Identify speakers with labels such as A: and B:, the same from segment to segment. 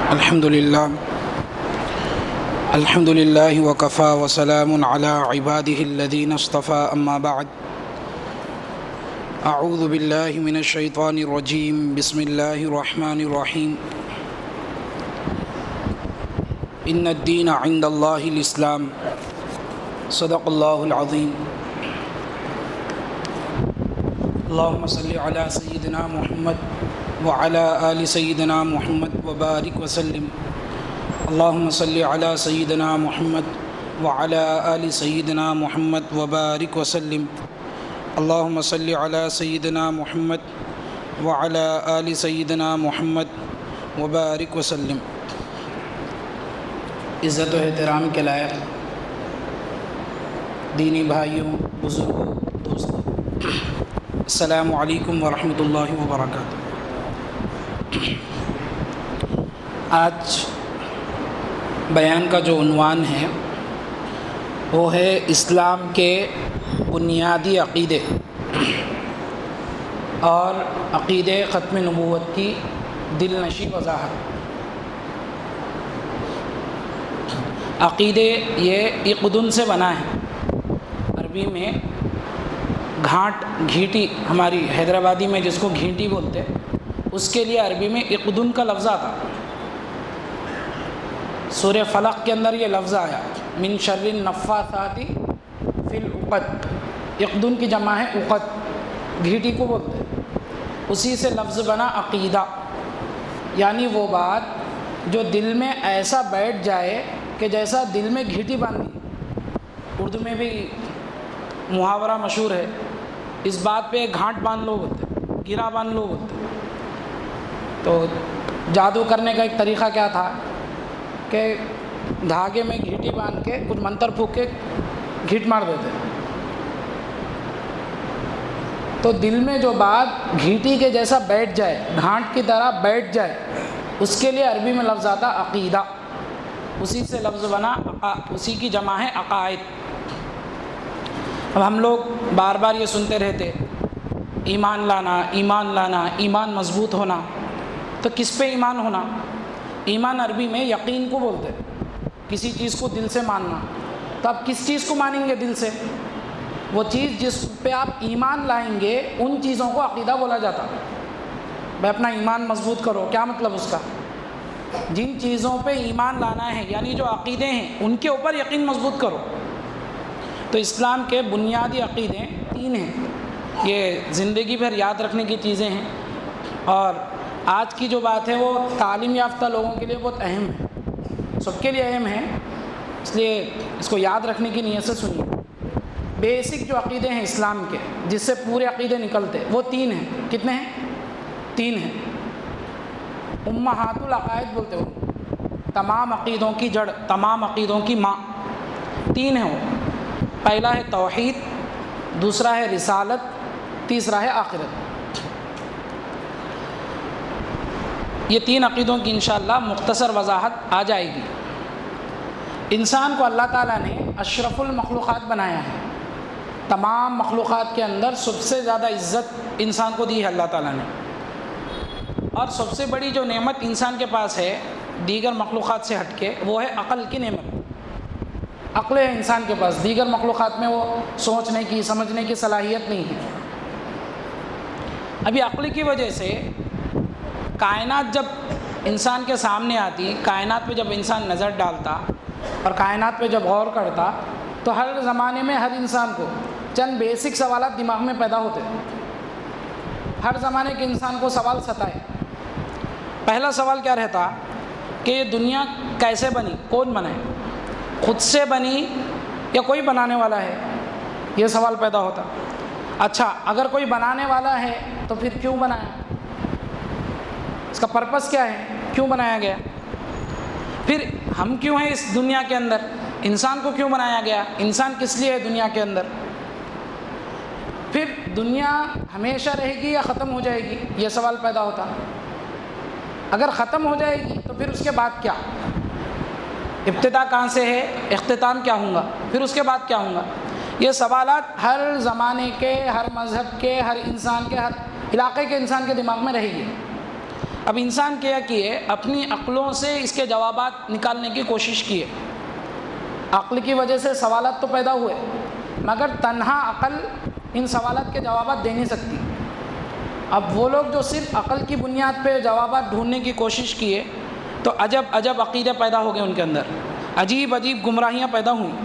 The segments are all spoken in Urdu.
A: الحمد لله وكفى وسلام على عباده الذين اصطفى أما بعد أعوذ بالله من الشيطان الرجيم بسم الله الرحمن الرحيم إن الدين عند الله الإسلام صدق الله العظيم اللهم صل على سيدنا محمد وعلى آل سيدنا محمد وبارك وسلم اللهم صل على سيدنا محمد وعلى آل سيدنا محمد وبارك وسلم اللهم صل على سيدنا محمد وعلى آل سيدنا محمد وبارك وسلم. عزت و احترام کے لائق دینی بھائیوں، بزرگوں، دوستوں، السلام علیکم ورحمۃ اللہ وبرکاتہ. آج بیان کا جو عنوان ہے وہ ہے اسلام کے بنیادی عقیدے اور عقیدے ختم نبوت کی دل نشیں وضاحت. عقیدے یہ عقدن سے بنا ہے. عربی میں گھاٹ گھیٹی، ہماری حیدرآبادی میں جس کو گھینٹی بولتے، اس کے لیے عربی میں عقدن کا لفظ آتا. سورہ فلق کے اندر یہ لفظ آیا، من شر النفاثات فی العقد. عقدن کی جمع ہے عقد، گھیٹی کو بولتے. اسی سے لفظ بنا عقیدہ، یعنی وہ بات جو دل میں ایسا بیٹھ جائے کہ جیسا دل میں گھیٹی باندھی. اردو میں بھی محاورہ مشہور ہے، اس بات پہ گھاٹ باندھ لو بولتے، گرا باندھ لو بولتے. تو جادو کرنے کا ایک طریقہ کیا تھا کہ دھاگے میں گھیٹی باندھ کے کچھ منتر پھونک کے گھیٹ مار دیتے. تو دل میں جو بات گھیٹی کے جیسا بیٹھ جائے، گھانٹ کی طرح بیٹھ جائے، اس کے لیے عربی میں لفظ آتا عقیدہ. اسی سے لفظ بنا، اسی کی جمع ہے عقائد. اب ہم لوگ بار بار یہ سنتے رہتے، ایمان لانا، ایمان لانا، ایمان مضبوط ہونا. تو کس پہ ایمان ہونا؟ ایمان عربی میں یقین کو بولتے، کسی چیز کو دل سے ماننا. تو آپ کس چیز کو مانیں گے دل سے؟ وہ چیز جس پہ آپ ایمان لائیں گے ان چیزوں کو عقیدہ بولا جاتا. بھائی اپنا ایمان مضبوط کرو، کیا مطلب اس کا؟ جن چیزوں پہ ایمان لانا ہے، یعنی جو عقیدے ہیں ان کے اوپر یقین مضبوط کرو. تو اسلام کے بنیادی عقیدے 3 ہیں. یہ زندگی بھر یاد رکھنے کی چیزیں ہیں، اور آج کی جو بات ہے وہ تعلیم یافتہ لوگوں کے لیے بہت اہم ہے، سب کے لیے اہم ہے، اس لیے اس کو یاد رکھنے کی نیت سے سنیے. بیسک جو عقیدے ہیں اسلام کے، جس سے پورے عقیدے نکلتے، وہ 3 ہیں. کتنے ہیں؟ 3 ہیں. امہات العقائد بولتے ہو، تمام عقیدوں کی جڑ، تمام عقیدوں کی ماں. 3 ہیں وہ. پہلا ہے توحید، دوسرا ہے رسالت، تیسرا ہے آخرت. یہ 3 عقیدوں کی انشاءاللہ مختصر وضاحت آ جائے گی. انسان کو اللہ تعالیٰ نے اشرف المخلوقات بنایا ہے. تمام مخلوقات کے اندر سب سے زیادہ عزت انسان کو دی ہے اللہ تعالیٰ نے. اور سب سے بڑی جو نعمت انسان کے پاس ہے دیگر مخلوقات سے ہٹ کے، وہ ہے عقل کی نعمت. عقل ہے انسان کے پاس، دیگر مخلوقات میں وہ سوچنے کی، سمجھنے کی صلاحیت نہیں ہے. ابھی عقل کی وجہ سے کائنات جب انسان کے سامنے آتی، کائنات پہ جب انسان نظر ڈالتا اور کائنات پہ جب غور کرتا، تو ہر زمانے میں ہر انسان کو چند بیسک سوالات دماغ میں پیدا ہوتے. ہر زمانے کے انسان کو سوال ستائے. پہلا سوال کیا رہتا کہ یہ دنیا کیسے بنی، کون بنائے؟ خود سے بنی یا کوئی بنانے والا ہے؟ یہ سوال پیدا ہوتا. اچھا، اگر کوئی بنانے والا ہے تو پھر کیوں بنایا؟ اس کا پرپس کیا ہے؟ کیوں بنایا گیا؟ پھر ہم کیوں ہیں اس دنیا کے اندر؟ انسان کو کیوں بنایا گیا؟ انسان کس لیے ہے دنیا کے اندر؟ پھر دنیا ہمیشہ رہے گی یا ختم ہو جائے گی؟ یہ سوال پیدا ہوتا. اگر ختم ہو جائے گی تو پھر اس کے بعد کیا؟ ابتدا کہاں سے ہے، اختتام کیا ہوں گا، پھر اس کے بعد کیا ہوں گا؟ یہ سوالات ہر زمانے کے، ہر مذہب کے، ہر انسان کے، ہر علاقے کے انسان کے دماغ میں رہے گی. اب انسان کیا کیے، اپنی عقلوں سے اس کے جوابات نکالنے کی کوشش کیے، عقل کی وجہ سے سوالات تو پیدا ہوئے، مگر تنہا عقل ان سوالات کے جوابات دے نہیں سکتی۔ اب وہ لوگ جو صرف عقل کی بنیاد پہ جوابات ڈھونڈنے کی کوشش کیے تو عجب عجب عقیدے پیدا ہو گئے ان کے اندر، عجیب عجیب گمراہیاں پیدا ہوئیں۔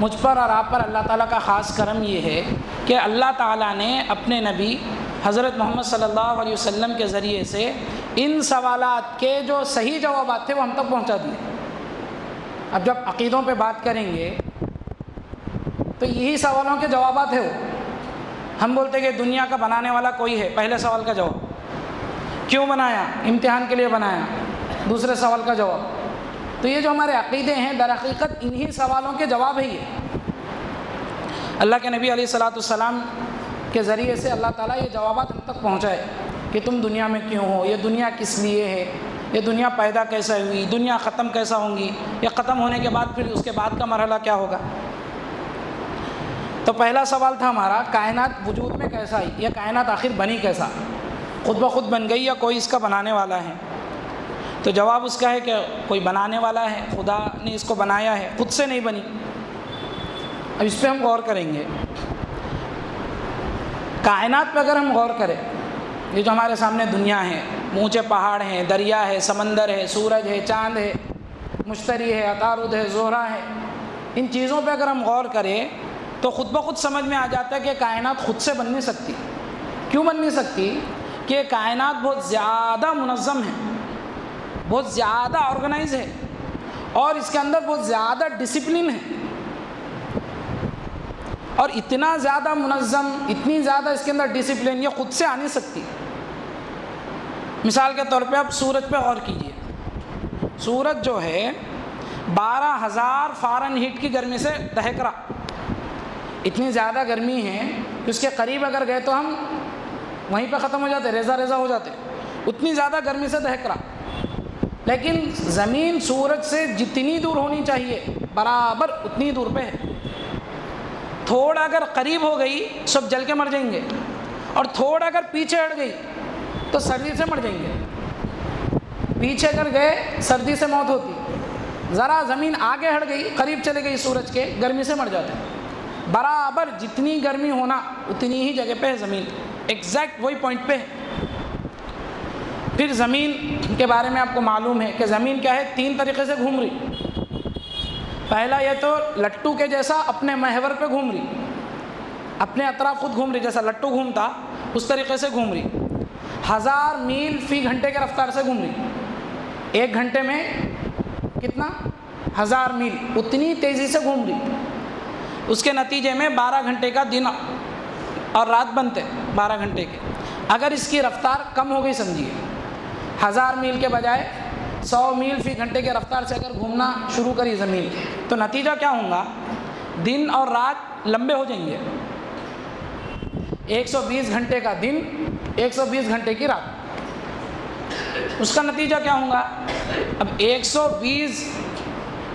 A: مجھ پر اور آپ پر اللہ تعالیٰ کا خاص کرم یہ ہے کہ اللہ تعالیٰ نے اپنے نبی حضرت محمد صلی اللہ علیہ وسلم کے ذریعے سے ان سوالات کے جو صحیح جوابات تھے وہ ہم تک پہنچا دیے۔ اب جب عقیدوں پہ بات کریں گے تو یہی سوالوں کے جوابات ہیں۔ وہ ہم بولتے کہ دنیا کا بنانے والا کوئی ہے، پہلے سوال کا جواب، کیوں بنایا؟ امتحان کے لیے بنایا، دوسرے سوال کا جواب۔ تو یہ جو ہمارے عقیدے ہیں در حقیقت انہی سوالوں کے جواب ہے۔ یہ اللہ کے نبی علیہ الصلوۃ والسلام کے ذریعے سے اللہ تعالیٰ یہ جوابات ہم تک پہنچائے کہ تم دنیا میں کیوں ہو، یہ دنیا کس لیے ہے، یہ دنیا پیدا کیسے ہوئی، دنیا ختم کیسا ہوں گی، یہ ختم ہونے کے بعد پھر اس کے بعد کا مرحلہ کیا ہوگا۔ تو پہلا سوال تھا ہمارا، کائنات وجود میں کیسا آئی، یہ کائنات آخر بنی کیسا، خود بخود بن گئی یا کوئی اس کا بنانے والا ہے؟ تو جواب اس کا ہے کہ کوئی بنانے والا ہے، خدا نے اس کو بنایا ہے، خود سے نہیں بنی۔ اب اس پہ ہم غور کریں گے۔ کائنات پہ اگر ہم غور کریں، یہ جو ہمارے سامنے دنیا ہے، اونچے پہاڑ ہیں، دریا ہے، سمندر ہے، سورج ہے، چاند ہے، مشتری ہے، عطارد ہے، زہرہ ہے، ان چیزوں پہ اگر ہم غور کریں تو خود بخود سمجھ میں آ جاتا ہے کہ کائنات خود سے بن نہیں سکتی۔ کیوں بن نہیں سکتی؟ کہ کائنات بہت زیادہ منظم ہے، بہت زیادہ آرگنائز ہے، اور اس کے اندر بہت زیادہ ڈسپلن ہے، اور اتنا زیادہ منظم، اتنی زیادہ اس کے اندر ڈسپلن، یہ خود سے آ نہیں سکتی۔ مثال کے طور پہ آپ سورج پہ غور کیجئے۔ سورج جو ہے 12,000 فارن ہیٹ کی گرمی سے دہک رہا، اتنی زیادہ گرمی ہے کہ اس کے قریب اگر گئے تو ہم وہیں پہ ختم ہو جاتے، ریزہ ریزہ ہو جاتے، اتنی زیادہ گرمی سے دہک رہا۔ لیکن زمین سورج سے جتنی دور ہونی چاہیے برابر اتنی دور پہ ہے۔ تھوڑا اگر قریب ہو گئی سب جل کے مر جائیں گے، اور تھوڑا اگر پیچھے ہٹ گئی تو سردی سے مر جائیں گے۔ پیچھے اگر گئے سردی سے موت ہوتی، ذرا زمین آگے ہٹ گئی، قریب چلے گئی سورج کے، گرمی سے مر جاتے۔ برابر جتنی گرمی ہونا اتنی ہی جگہ پہ ہے زمین، ایگزیکٹ وہی پوائنٹ پہ ہے۔ پھر زمین کے بارے میں آپ کو معلوم ہے کہ زمین کیا ہے، 3 طریقے سے گھوم رہی۔ پہلا یہ تو لٹو کے جیسا اپنے محور پہ گھوم رہی، اپنے اطراف خود گھوم رہی، جیسا لٹو گھومتا اس طریقے سے گھوم رہی۔ 1000 میل فی گھنٹے کے رفتار سے گھوم رہی، 1 گھنٹے میں کتنا؟ 1000 میل، اتنی تیزی سے گھوم رہی۔ اس کے نتیجے میں 12 گھنٹے کا دن اور رات بنتے، 12 گھنٹے کے۔ اگر اس کی رفتار کم ہو گئی سمجھیے، 1000 میل کے بجائے 100 میل فی گھنٹے کے رفتار سے اگر گھومنا شروع کری زمین، تو نتیجہ کیا ہوگا؟ دن اور رات لمبے ہو جائیں گے، 120 گھنٹے کا دن، 120 گھنٹے کی رات۔ اس کا نتیجہ کیا ہوگا؟ اب 120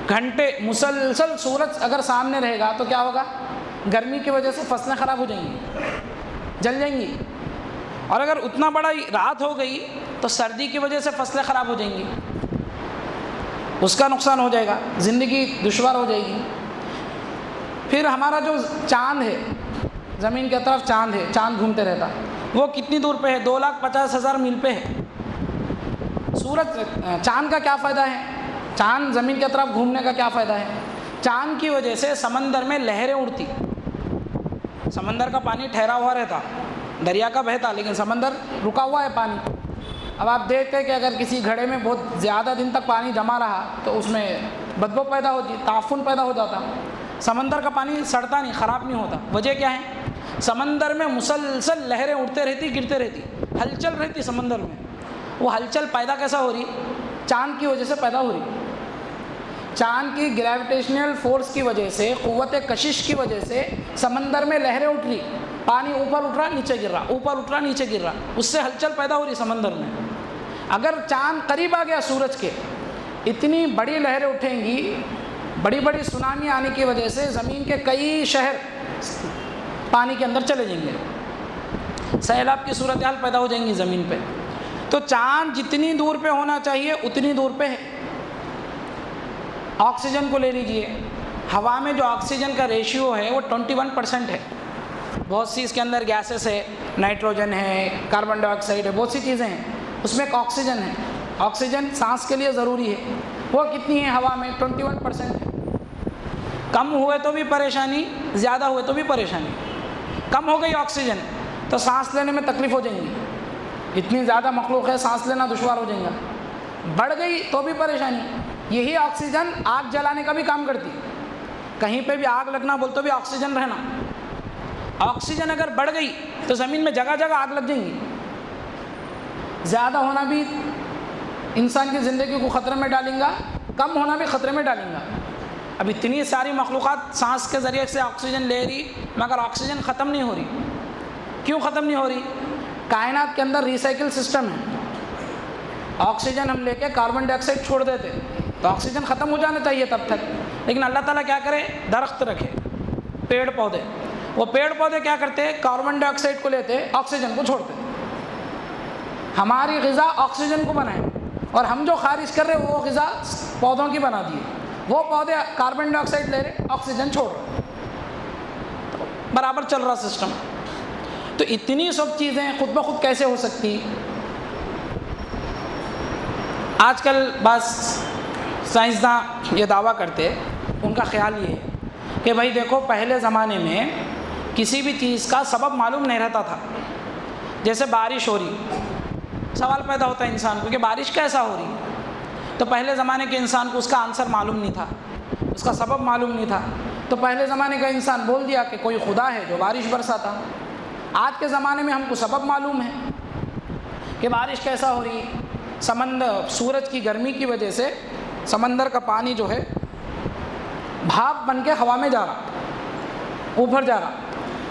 A: گھنٹے مسلسل سورج اگر سامنے رہے گا تو کیا ہوگا؟ گرمی کی وجہ سے فصلیں خراب ہو جائیں گی، جل جائیں گی، اور اگر اتنا بڑا رات ہو گئی تو سردی کی وجہ سے فصلیں خراب ہو جائیں گی، اس کا نقصان ہو جائے گا، زندگی دشوار ہو جائے گی۔ پھر ہمارا جو چاند ہے، زمین کی طرف چاند ہے، چاند گھومتے رہتا، وہ کتنی دور پہ ہے؟ 2,50,000 میل پہ ہے۔ سورج، چاند کا کیا فائدہ ہے؟ چاند زمین کی طرف گھومنے کا کیا فائدہ ہے؟ چاند کی وجہ سے سمندر میں لہریں اڑتی، سمندر کا پانی ٹھہرا ہوا رہتا، دریا کا بہتا، لیکن سمندر رکا ہوا ہے پانی۔ اب آپ دیکھتے ہیں کہ اگر کسی گھڑے میں بہت زیادہ دن تک پانی جمع رہا تو اس میں بدبو پیدا ہوتی، تعفن پیدا ہو جاتا۔ سمندر کا پانی سڑتا نہیں، خراب نہیں ہوتا۔ وجہ کیا ہے؟ سمندر میں مسلسل لہریں اڑتے رہتی، گرتے رہتی، ہلچل رہتی سمندر میں۔ وہ ہلچل پیدا کیسا ہو رہی؟ چاند کی وجہ سے پیدا ہو رہی۔ چاند کی گریویٹیشنل فورس کی وجہ سے، قوت کشش کی وجہ سے سمندر میں لہریں اٹھ رہی، پانی اوپر اٹھ رہا نیچے گر رہا، اوپر اٹھ رہا نیچے گر رہا، اس سے ہلچل پیدا ہو رہی سمندر میں۔ اگر چاند قریب آ گیا سورج کے، اتنی بڑی لہریں اٹھیں گی، بڑی بڑی سونامی آنے کی وجہ سے زمین کے کئی شہر پانی کے اندر چلے جائیں گے، سیلاب کی صورتحال پیدا ہو جائیں گی زمین پہ۔ تو چاند جتنی دور پہ ہونا چاہیے اتنی دور پہ ہے۔ آکسیجن کو لے لیجئے، ہوا میں جو آکسیجن کا ریشیو ہے وہ 21% ہے۔ بہت سی اس کے اندر گیسز ہے، نائٹروجن ہے، کاربن ڈائی آکسائڈ ہے، بہت سی چیزیں ہیں، اس میں ایک آکسیجن ہے۔ آکسیجن سانس کے لیے ضروری ہے، وہ کتنی ہے ہوا میں؟ 21% ہے۔ کم ہوئے تو بھی پریشانی، زیادہ ہوئے تو بھی پریشانی۔ کم ہو گئی آکسیجن تو سانس لینے میں تکلیف ہو جائیں گی، اتنی زیادہ مخلوق ہے، سانس لینا دشوار ہو جائے گا۔ بڑھ گئی تو بھی پریشانی۔ یہی آکسیجن آگ جلانے کا بھی کام کرتی، کہیں پہ بھی آگ لگنا بول تو بھی آکسیجن رہنا۔ آکسیجن اگر بڑھ گئی تو زمین میں جگہ جگہ آگ لگ جائیں گی۔ زیادہ ہونا بھی انسان کی زندگی کو خطرے میں ڈالیں گا، کم ہونا بھی خطرے میں ڈالیں گا۔ اب اتنی ساری مخلوقات سانس کے ذریعے سے آکسیجن لے رہی، مگر آکسیجن ختم نہیں ہو رہی۔ کیوں ختم نہیں ہو رہی؟ کائنات کے اندر ریسائیکل سسٹم ہے۔ آکسیجن ہم لے کے کاربن ڈائی آکسائڈ چھوڑ دیتے تو آکسیجن ختم ہو جانا چاہیے تب تک، لیکن اللہ تعالیٰ کیا کرے؟ درخت رکھے، پیڑ پودے۔ وہ پیڑ پودے کیا کرتے؟ کاربن ڈائی آکسائڈ کو لیتے، آکسیجن کو چھوڑتے۔ ہماری غذا آکسیجن کو بنائے اور ہم جو خارج کر رہے وہ غذا پودوں کی بنا دیے۔ وہ پودے کاربن ڈائی آکسائڈ لے رہے، آکسیجن چھوڑ رہے، برابر چل رہا سسٹم۔ تو اتنی سب چیزیں خود بخود کیسے ہو سکتی؟ آج کل بعض سائنسداں یہ دعویٰ کرتے، ان کا خیال یہ ہے کہ بھائی دیکھو، پہلے زمانے میں کسی بھی چیز کا سبب معلوم نہیں رہتا تھا۔ جیسے بارش ہو رہی، سوال پیدا ہوتا ہے انسان کو کہ بارش کیسا ہو رہی؟ تو پہلے زمانے کے انسان کو اس کا آنسر معلوم نہیں تھا، اس کا سبب معلوم نہیں تھا۔ تو پہلے زمانے کا انسان بول دیا کہ کوئی خدا ہے جو بارش برساتا۔ آج کے زمانے میں ہم کو سبب معلوم ہے کہ بارش کیسا ہو رہی۔ سورج کی گرمی کی وجہ سے سمندر کا پانی جو ہے بھاپ بن کے ہوا میں جا رہا، اوپر جا رہا،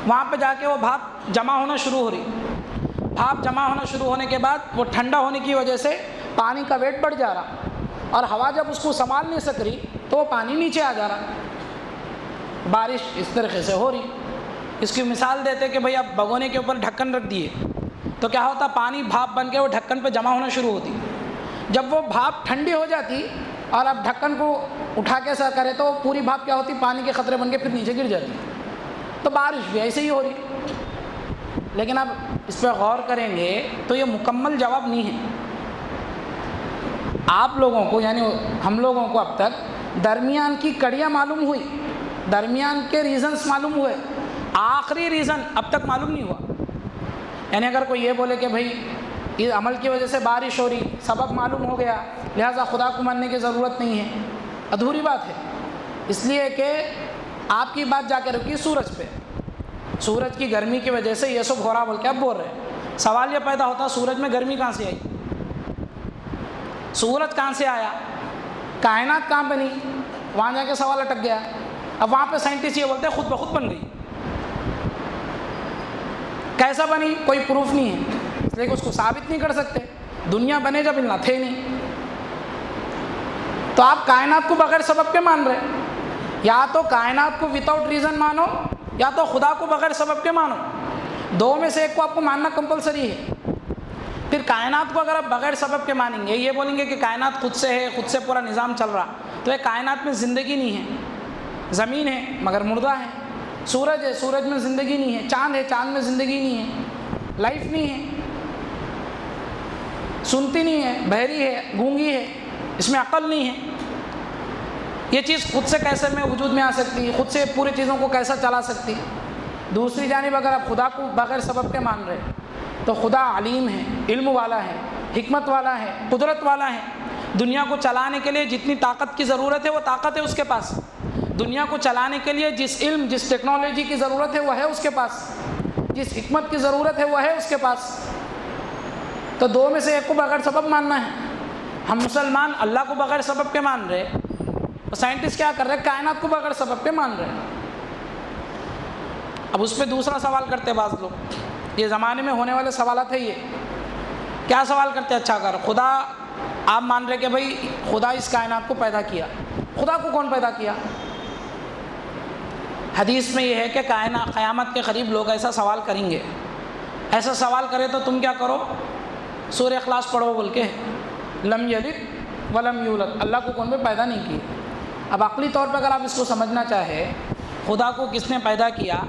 A: وہاں پہ جا کے وہ بھاپ جمع ہونا شروع ہو رہی۔ بھاپ جمع ہونا شروع ہونے کے بعد وہ ٹھنڈا ہونے کی وجہ سے پانی کا ویٹ بڑھ جا رہا، اور ہوا جب اس کو سنبھال نہیں سک رہی تو وہ پانی نیچے آ جا رہا۔ بارش اس طریقے سے ہو رہی۔ اس کی مثال دیتے کہ بھئی اب بھگونے کے اوپر ڈھکن رکھ دیے تو کیا ہوتا؟ پانی بھاپ بن کے وہ ڈھکن پہ جمع ہونا شروع ہوتی۔ جب وہ بھاپ ٹھنڈی ہو جاتی اور اب ڈھکن کو اٹھا کے ایسا کرے تو پوری بھاپ کیا ہوتی؟ پانی کے قطرے بن کے پھر نیچے گر جاتی۔ تو بارش بھی ایسے ہی ہو رہی۔ لیکن اب اس پہ غور کریں گے تو یہ مکمل جواب نہیں ہے۔ آپ لوگوں کو یعنی ہم لوگوں کو اب تک درمیان کی کڑیاں معلوم ہوئی، درمیان کے ریزنز معلوم ہوئے، آخری ریزن اب تک معلوم نہیں ہوا۔ یعنی اگر کوئی یہ بولے کہ بھئی اس عمل کی وجہ سے بارش ہو رہی، سبب معلوم ہو گیا، لہٰذا خدا کو ماننے کی ضرورت نہیں ہے، ادھوری بات ہے۔ اس لیے کہ آپ کی بات جا کے رکی سورج پہ، سورج کی گرمی کی وجہ سے یہ سب ہو رہا بول کے آپ بول رہے ہیں۔ سوال یہ پیدا ہوتا سورج میں گرمی کہاں سے آئی؟ سورج کہاں سے آیا؟ کائنات کہاں بنی؟ وہاں جا کے سوال اٹک گیا۔ اب وہاں پہ سائنٹسٹ یہ بولتے ہیں خود بخود بن گئی۔ کیسا بنی؟ کوئی پروف نہیں ہے، اس لیے کہ اس کو ثابت نہیں کر سکتے۔ دنیا بنے جب اللہ تھے نہیں، تو آپ کائنات کو بغیر سبب کے مان رہے، یا تو کائنات کو وداؤٹ ریزن مانو یا تو خدا کو بغیر سبب کے مانو، دو میں سے ایک کو آپ کو ماننا کمپلسری ہے۔ پھر کائنات کو اگر آپ بغیر سبب کے مانیں گے، یہ بولیں گے کہ کائنات خود سے ہے، خود سے پورا نظام چل رہا، تو یہ کائنات میں زندگی نہیں ہے۔ زمین ہے مگر مردہ ہے، سورج ہے، سورج میں زندگی نہیں ہے، چاند ہے، چاند میں زندگی نہیں ہے، لائف نہیں ہے، سنتی نہیں ہے، بہری ہے، گونگی ہے، اس میں عقل نہیں ہے۔ یہ چیز خود سے کیسے میں وجود میں آ سکتی ہے؟ خود سے پوری چیزوں کو کیسا چلا سکتی؟ دوسری جانب اگر آپ خدا کو بغیر سبب کے مان رہے تو خدا علیم ہے، علم والا ہے، حکمت والا ہے، قدرت والا ہے۔ دنیا کو چلانے کے لیے جتنی طاقت کی ضرورت ہے وہ طاقت ہے اس کے پاس، دنیا کو چلانے کے لیے جس علم جس ٹیکنالوجی کی ضرورت ہے وہ ہے اس کے پاس، جس حکمت کی ضرورت ہے وہ ہے اس کے پاس۔ تو دو میں سے ایک کو بغیر سبب ماننا ہے۔ ہم مسلمان اللہ کو بغیر سبب کے مان رہے، اور سائنٹسٹ کیا کر رہے؟ کائنات کو بغیر سبب کے مان رہے۔ اب اس پہ دوسرا سوال کرتے بعض لوگ، یہ زمانے میں ہونے والے سوالات ہیں۔ یہ کیا سوال کرتے؟ اچھا اگر خدا آپ مان رہے کہ بھائی خدا اس کائنات کو پیدا کیا، خدا کو کون پیدا کیا؟ حدیث میں یہ ہے کہ قیامت کے قریب لوگ ایسا سوال کریں گے، ایسا سوال کرے تو تم کیا کرو؟ سورہ اخلاص پڑھو بول کے ہے، لم یلد ولم یولد، اللہ کو کون بھی پیدا نہیں کیا۔ اب عقلی طور پہ اگر آپ اس کو سمجھنا چاہے خدا کو کس نے پیدا کیا،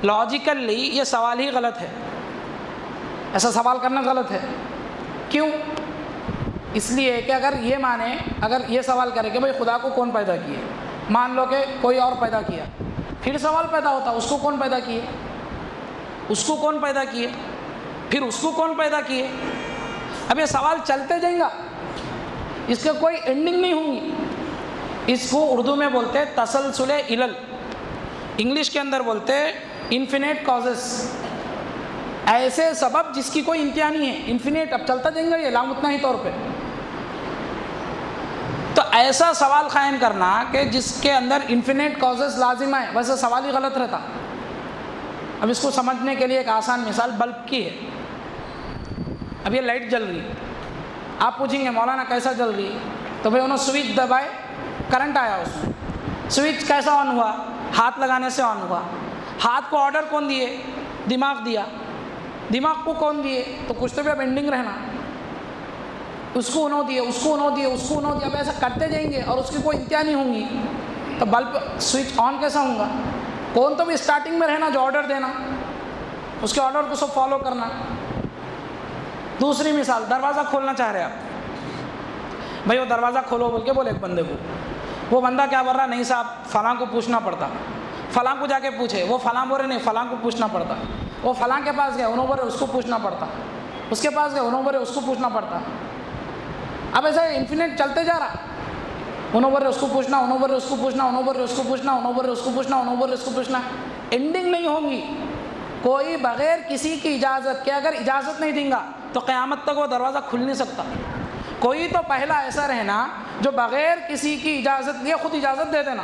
A: لاجیکلی یہ سوال ہی غلط ہے، ایسا سوال کرنا غلط ہے۔ کیوں؟ اس لیے کہ اگر یہ مانے، اگر یہ سوال کرے کہ بھئی خدا کو کون پیدا کیے، مان لو کہ کوئی اور پیدا کیا، پھر سوال پیدا ہوتا اس کو کون پیدا کیے، اس کو کون پیدا کیے، پھر اس کو کون پیدا کیے۔ اب یہ سوال چلتے جائیں گا، اس کے کوئی اینڈنگ نہیں ہوں گی۔ اس کو اردو میں بولتے ہیں تسلسل علل، انگلش کے اندر بولتے ہیں انفینٹ کازز، ایسے سبب جس کی کوئی انتہا نہیں ہے، انفینٹ، اب چلتا جائیں گا یہ لامتناہی طور پہ۔ تو ایسا سوال قائم کرنا کہ جس کے اندر انفینٹ کازز لازم ہے، ویسے سوال ہی غلط رہتا۔ اب اس کو سمجھنے کے لیے ایک آسان مثال بلب کی ہے۔ اب یہ لائٹ جل رہی، آپ پوچھیں گے مولانا کیسا جل رہی، تو بھئی انہوں سوئچ دبائے، کرنٹ آیا اس میں، سوئچ کیسا آن ہوا، ہاتھ لگانے سے آن ہوا۔ ہاتھ کو آرڈر کون دیے؟ دماغ دیا۔ دماغ کو کون دیے؟ تو کچھ تو بھی اب اینڈنگ رہنا، اس کو انہوں دیے، اس کو انہوں دیے، اس کو انہوں دیے، اب ایسا کرتے جائیں گے اور اس کی کوئی انتہا نہیں ہوں گی، تو بلب سوئچ آن کیسا ہوں گا؟ کون تو بھی اسٹارٹنگ میں رہنا جو آرڈر دینا، اس کے آرڈر کو سب فالو کرنا۔ دوسری مثال، دروازہ کھولنا چاہ رہے آپ، بھئی وہ دروازہ کھولو بول کے بولے ایک بندے کو، وہ بندہ کیا بول رہا، نہیں صاحب فلاں کو پوچھنا پڑتا، فلاں کو جا کے پوچھے، وہ فلاں بول رہے نہیں فلاں کو پوچھنا پڑتا، وہ فلاں کے پاس گئے، انہوں بولے اس کو پوچھنا پڑتا، اس کے پاس گئے، انہوں بولے اس کو پوچھنا پڑتا۔ اب ایسا انفینٹ چلتے جا رہا، انہوں بولے اس کو پوچھنا، انہوں بولے اس کو پوچھنا، انہوں بولے اس کو پوچھنا، انہوں بولے اس کو پوچھنا، انہوں بولے اس کو پوچھنا، اینڈنگ نہیں ہوں گی۔ کوئی بغیر کسی کی اجازت کے اگر اجازت نہیں دیں گا تو قیامت تک وہ دروازہ کھل نہیں سکتا۔ کوئی تو پہلا ایسا رہنا جو بغیر کسی کی اجازت لیے خود اجازت دے دینا،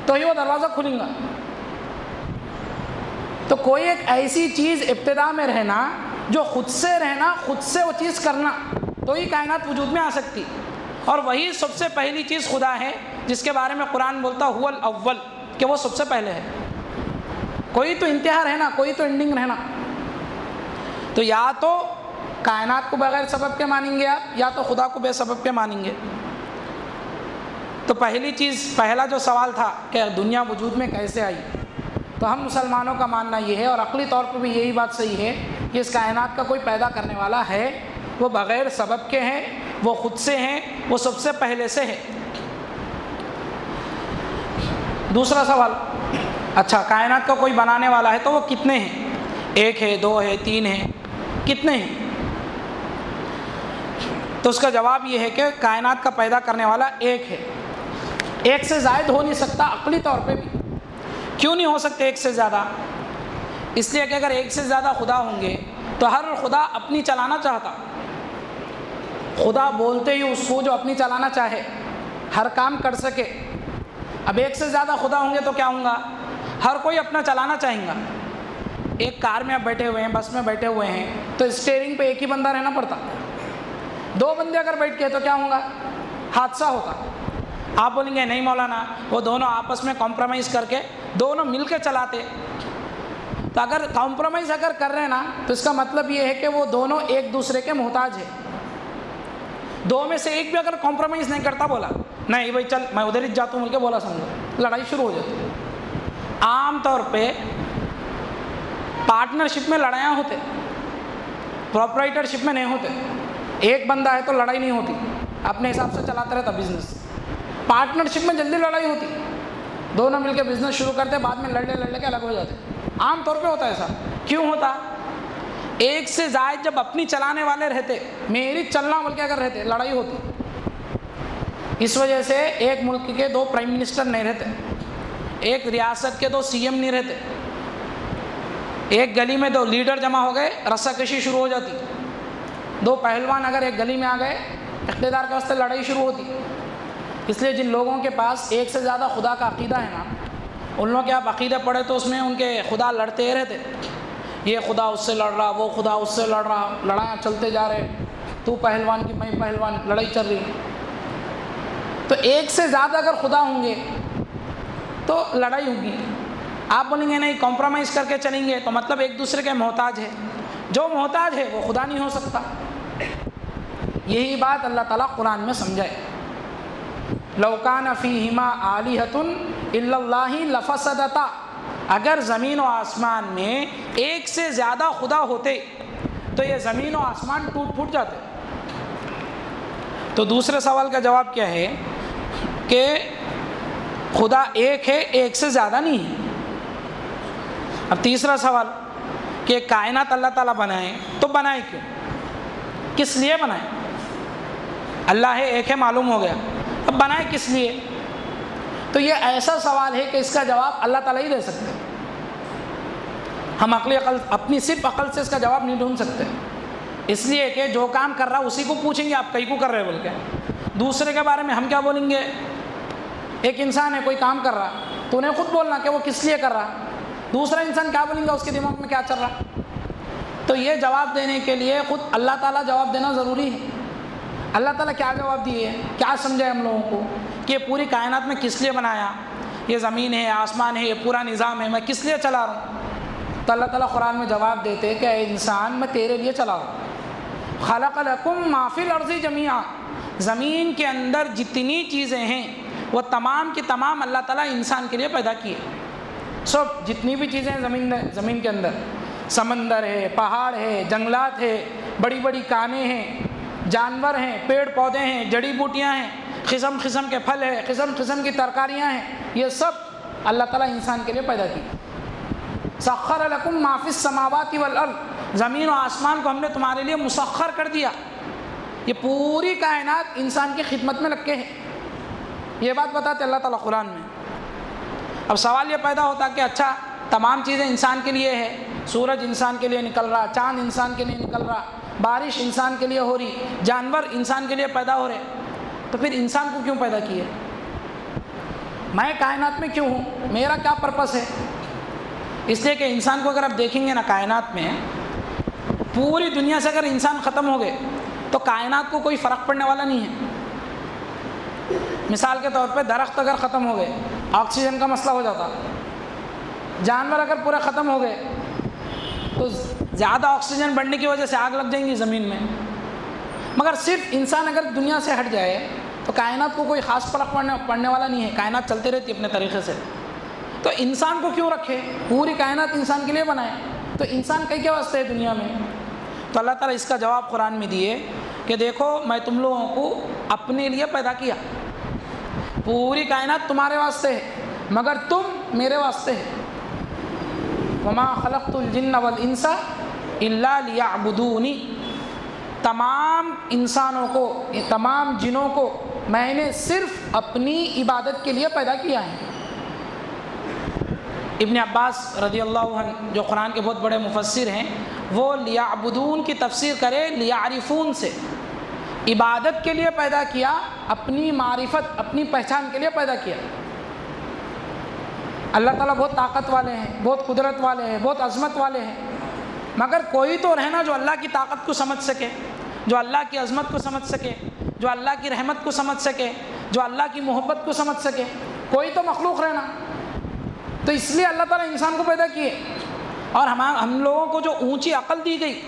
A: تو ہی وہ دروازہ کھلے گا۔ تو کوئی ایک ایسی چیز ابتدا میں رہنا جو خود سے رہنا، خود سے وہ چیز کرنا، تو ہی کائنات وجود میں آ سکتی۔ اور وہی سب سے پہلی چیز خدا ہے جس کے بارے میں قرآن بولتا هو الاول، کہ وہ سب سے پہلے ہے۔ کوئی تو انتہا رہنا، کوئی تو اینڈنگ رہنا۔ تو یا تو کائنات کو بغیر سبب کے مانیں گے آپ، یا تو خدا کو بے سبب کے مانیں گے۔ تو پہلی چیز، پہلا جو سوال تھا کہ دنیا وجود میں کیسے آئی، تو ہم مسلمانوں کا ماننا یہ ہے، اور عقلی طور پر بھی یہی بات صحیح ہے کہ اس کائنات کا کوئی پیدا کرنے والا ہے، وہ بغیر سبب کے ہیں، وہ خود سے ہیں، وہ سب سے پہلے سے ہے۔ دوسرا سوال، اچھا کائنات کا کوئی بنانے والا ہے تو وہ کتنے ہیں؟ ایک ہے، دو ہے، تین ہے، کتنے ہیں؟ تو اس کا جواب یہ ہے کہ کائنات کا پیدا کرنے والا ایک ہے، ایک سے زائد ہو نہیں سکتا عقلی طور پہ بھی۔ کیوں نہیں ہو سکتے ایک سے زیادہ؟ اس لیے کہ اگر ایک سے زیادہ خدا ہوں گے تو ہر خدا اپنی چلانا چاہتا، خدا بولتے ہی اس کو جو اپنی چلانا چاہے، ہر کام کر سکے۔ اب ایک سے زیادہ خدا ہوں گے تو کیا ہوں گا؟ ہر کوئی اپنا چلانا چاہیں گا۔ ایک کار میں آپ بیٹھے ہوئے ہیں، بس میں بیٹھے ہوئے ہیں، تو اسٹیئرنگ پہ ایک ہی بندہ رہنا پڑتا۔ دو بندے اگر بیٹھ کے تو کیا ہوگا؟ حادثہ ہوگا۔ آپ بولیں گے نہیں مولانا، وہ دونوں آپس میں کمپرومائز کر کے دونوں مل کے چلاتے۔ تو اگر کمپرومائز اگر کر رہے ہیں نا، تو اس کا مطلب یہ ہے کہ وہ دونوں ایک دوسرے کے محتاج ہیں۔ دو میں سے ایک بھی اگر کمپرومائز نہیں کرتا، بولا نہیں بھائی چل میں ادھر ہی جاتا ہوں بول کے بولا، سمجھو لڑائی شروع ہو جاتی۔ عام طور پہ پارٹنرشپ میں لڑائیاں ہوتے، پروپرائٹرشپ میں نہیں ہوتے۔ ایک بندہ ہے تو لڑائی نہیں ہوتی، اپنے حساب سے چلاتا رہتا بزنس۔ پارٹنرشپ میں جلدی لڑائی ہوتی، دونوں مل کے بزنس شروع کرتے، بعد میں لڑ کے الگ ہو جاتے۔ عام طور پہ ہوتا ہے ایسا۔ کیوں ہوتا؟ ایک سے زائد جب اپنی چلانے والے رہتے، میری چلنا بول کے اگر رہتے، لڑائی ہوتی۔ اس وجہ سے ایک ملک کے دو پرائم منسٹر نہیں رہتے، ایک ریاست کے دو سی ایم نہیں رہتے، ایک گلی میں دو لیڈر جمع ہو گئے، رسا کشی شروع ہو جاتی۔ دو پہلوان اگر ایک گلی میں آ گئے، اقتدار کے واسطے لڑائی شروع ہوتی۔ اس لیے جن لوگوں کے پاس ایک سے زیادہ خدا کا عقیدہ ہے نا، ان لوگوں کے آپ عقیدے پڑھے تو اس میں ان کے خدا لڑتے رہتے، یہ خدا اس سے لڑ رہا، وہ خدا اس سے لڑ رہا، لڑائیاں چلتے جا رہے، تو پہلوان کی میں پہلوان، لڑائی چل رہی۔ تو ایک سے زیادہ اگر خدا ہوں گے تو لڑائی ہوگی۔ آپ بولیں گے نہیں کمپرومائز کر کے چلیں گے، تو مطلب ایک دوسرے کے محتاج ہے۔ جو محتاج ہے وہ خدا نہیں ہو سکتا۔ یہی بات اللہ تعالیٰ قرآن میں سمجھائے، لو کان فیہما آلہۃ الا اللہ لفسدتا، اگر زمین و آسمان میں ایک سے زیادہ خدا ہوتے تو یہ زمین و آسمان ٹوٹ پھوٹ جاتے۔ تو دوسرے سوال کا جواب کیا ہے کہ خدا ایک ہے، ایک سے زیادہ نہیں ہے۔ اب تیسرا سوال کہ کائنات اللہ تعالیٰ بنائے تو بنائے کیوں، کس لیے بنائے؟ اللہ ہے، ایک ہے، معلوم ہو گیا، اب بنائے کس لیے؟ تو یہ ایسا سوال ہے کہ اس کا جواب اللہ تعالیٰ ہی دے سکتے ہیں، ہم اپنی صرف عقل سے اس کا جواب نہیں ڈھونڈ سکتے، اس لیے کہ جو کام کر رہا اسی کو پوچھیں گے آپ کئی کو کر رہے بول کے، دوسرے کے بارے میں ہم کیا بولیں گے؟ ایک انسان ہے کوئی کام کر رہا تو انہیں خود بولنا کہ وہ کس لیے کر رہا، دوسرا انسان کیا بولیں گا اس کے دماغ میں کیا چل رہا؟ تو یہ جواب دینے کے لیے خود اللہ تعالیٰ جواب دینا ضروری ہے۔ اللہ تعالیٰ کیا جواب دیے، کیا سمجھائے ہم لوگوں کو کہ یہ پوری کائنات میں کس لیے بنایا، یہ زمین ہے، آسمان ہے، یہ پورا نظام ہے، میں کس لیے چلا رہا ہوں؟ تو اللہ تعالیٰ قرآن میں جواب دیتے کہ اے انسان میں تیرے لیے چلا رہا ہوں، خلق لکم ما فی الارض جمیعا، زمین کے اندر جتنی چیزیں ہیں وہ تمام کی تمام اللہ تعالیٰ انسان کے لیے پیدا کیے، سب جتنی بھی چیزیں ہیں زمین کے اندر، سمندر ہے، پہاڑ ہے، جنگلات ہے، بڑی بڑی کانیں ہیں، جانور ہیں، پیڑ پودے ہیں، جڑی بوٹیاں ہیں، قسم قسم کے پھل ہیں، قسم قسم کی ترکاریاں ہیں، یہ سب اللہ تعالیٰ انسان کے لیے پیدا کی۔ سخر لکم ما فی السماوات والارض، زمین و آسمان کو ہم نے تمہارے لیے مسخر کر دیا، یہ پوری کائنات انسان کی خدمت میں لگ کے ہے، یہ بات بتاتے اللہ تعالیٰ قرآن میں۔ اب سوال یہ پیدا ہوتا کہ اچھا تمام چیزیں انسان کے لیے ہے، سورج انسان کے لیے نکل رہا، چاند انسان کے لیے نکل رہا، بارش انسان کے لیے ہو رہی، جانور انسان کے لیے پیدا ہو رہے، تو پھر انسان کو کیوں پیدا کیے؟ میں کائنات میں کیوں ہوں، میرا کیا پرپس ہے؟ اس لیے کہ انسان کو اگر آپ دیکھیں گے نا کائنات میں، پوری دنیا سے اگر انسان ختم ہو گئے تو کائنات کو کوئی فرق پڑنے والا نہیں ہے۔ مثال کے طور پہ درخت اگر ختم ہو گئے آکسیجن کا مسئلہ ہو جاتا، جانور اگر پورے ختم ہو گئے تو زیادہ آکسیجن بڑھنے کی وجہ سے آگ لگ جائیں گی زمین میں، مگر صرف انسان اگر دنیا سے ہٹ جائے تو کائنات کو کوئی خاص فرق پڑنے والا نہیں ہے، کائنات چلتی رہتی اپنے طریقے سے۔ تو انسان کو کیوں رکھے، پوری کائنات انسان کے لیے بنائے، تو انسان کئی واسطے ہے دنیا میں؟ تو اللہ تعالیٰ اس کا جواب قرآن میں دیے کہ دیکھو میں تم لوگوں کو اپنے لیے پیدا کیا، پوری کائنات تمہارے واسطے ہے مگر تم میرے واسطے ہے۔ وما خلقت الجن والانس الا لیعبدونی، تمام انسانوں کو، تمام جنوں کو میں نے صرف اپنی عبادت کے لیے پیدا کیا ہے۔ ابن عباس رضی اللہ عنہ جو قرآن کے بہت بڑے مفسر ہیں، وہ لیعبدون کی تفسیر کرے لیعرفون سے، عبادت کے لیے پیدا کیا، اپنی معرفت، اپنی پہچان کے لیے پیدا کیا۔ اللہ تعالیٰ بہت طاقت والے ہیں، بہت قدرت والے ہیں، بہت عظمت والے ہیں، مگر کوئی تو رہنا جو اللہ کی طاقت کو سمجھ سکے، جو اللہ کی عظمت کو سمجھ سکے، جو اللہ کی رحمت کو سمجھ سکے، جو اللہ کی محبت کو سمجھ سکے، کوئی تو مخلوق رہنا۔ تو اس لیے اللہ تعالیٰ انسان کو پیدا کیے، اور ہم لوگوں کو جو اونچی عقل دی گئی،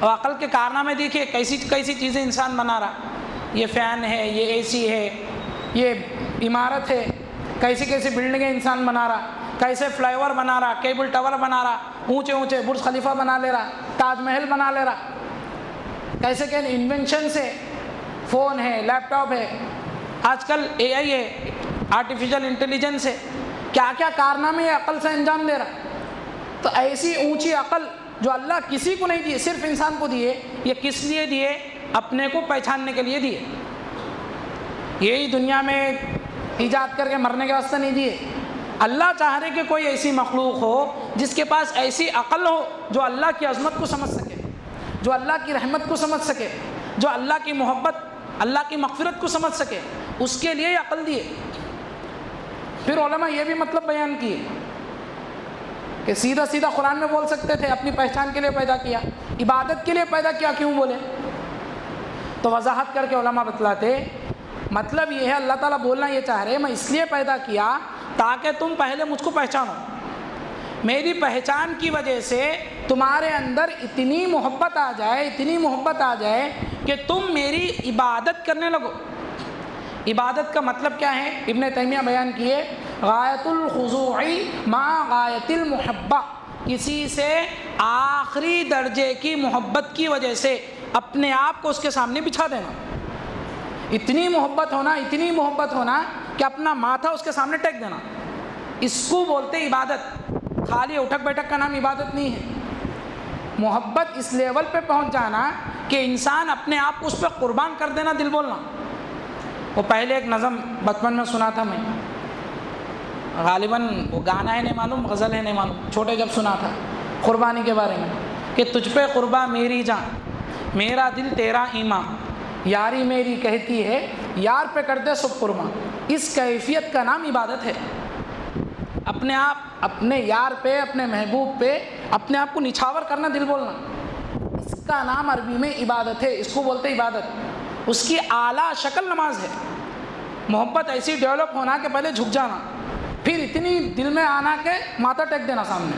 A: اور عقل کے کارنامے دیکھیے کیسی کیسی چیزیں انسان بنا رہا، یہ فین ہے، یہ اے سی ہے، یہ عمارت ہے، کیسی کیسی بلڈنگیں انسان بنا رہا، کیسے فلائی اوور بنا رہا، کیبل ٹاور بنا رہا، اونچے اونچے برج خلیفہ بنا لے رہا، تاج محل بنا لے رہا، کیسے کہ انوینشن سے، فون ہے، لیپ ٹاپ ہے، آج کل اے آئی ہے، آرٹیفیشل انٹیلیجنس ہے، کیا کیا کارنامے عقل سے انجام دے رہا۔ تو ایسی اونچی عقل جو اللہ کسی کو نہیں دیے، صرف انسان کو دیے، یہ کس لیے دیے؟ اپنے کو پہچاننے کے لیے دیے، یہی دنیا میں ایجاد کر کے مرنے کے واسطے نہیں دیے۔ اللہ چاہ رہے کہ کوئی ایسی مخلوق ہو جس کے پاس ایسی عقل ہو جو اللہ کی عظمت کو سمجھ سکے، جو اللہ کی رحمت کو سمجھ سکے، جو اللہ کی محبت، اللہ کی مغفرت کو سمجھ سکے، اس کے لیے عقل دیے۔ پھر علماء یہ بھی مطلب بیان کیے کہ سیدھا سیدھا قرآن میں بول سکتے تھے اپنی پہچان کے لیے پیدا کیا، عبادت کے لیے پیدا کیا کیوں بولے؟ تو وضاحت کر کے علماء بتلاتے مطلب یہ ہے، اللہ تعالیٰ بولنا یہ چاہ رہے میں اس لیے پیدا کیا تاکہ تم پہلے مجھ کو پہچانو، میری پہچان کی وجہ سے تمہارے اندر اتنی محبت آ جائے کہ تم میری عبادت کرنے لگو۔ عبادت کا مطلب کیا ہے؟ ابن تیمیہ بیان کیے، غایت الخضوع مع غایت المحبہ، کسی سے آخری درجے کی محبت کی وجہ سے اپنے آپ کو اس کے سامنے بچھا دینا۔ اتنی محبت ہونا کہ اپنا ماتھا اس کے سامنے ٹیک دینا، اس کو بولتے عبادت۔ خالی اٹھک بیٹھک کا نام عبادت نہیں ہے۔ محبت اس لیول پہ پہنچ جانا کہ انسان اپنے آپ کو اس پہ قربان کر دینا، دل بولنا۔ وہ پہلے ایک نظم بچپن میں سنا تھا میں، غالباً وہ گانا ہے نہیں معلوم، غزل ہے نہیں معلوم، چھوٹے جب سنا تھا قربانی کے بارے میں کہ تجھ پہ قرباں میری جان، میرا دل تیرا ایمان، یاری میری کہتی ہے یار پہ کر دے سب قرباں۔ اس کیفیت کا نام عبادت ہے۔ اپنے آپ، اپنے یار پہ، اپنے محبوب پہ اپنے آپ کو نچھاور کرنا، دل بولنا، اس کا نام عربی میں عبادت ہے۔ اس کو بولتے عبادت۔ اس کی اعلیٰ شکل نماز ہے۔ محبت ایسی ڈیولپ ہونا کہ پہلے جھک جانا، پھر اتنی دل میں آنا کہ ماتھا ٹیک دینا سامنے،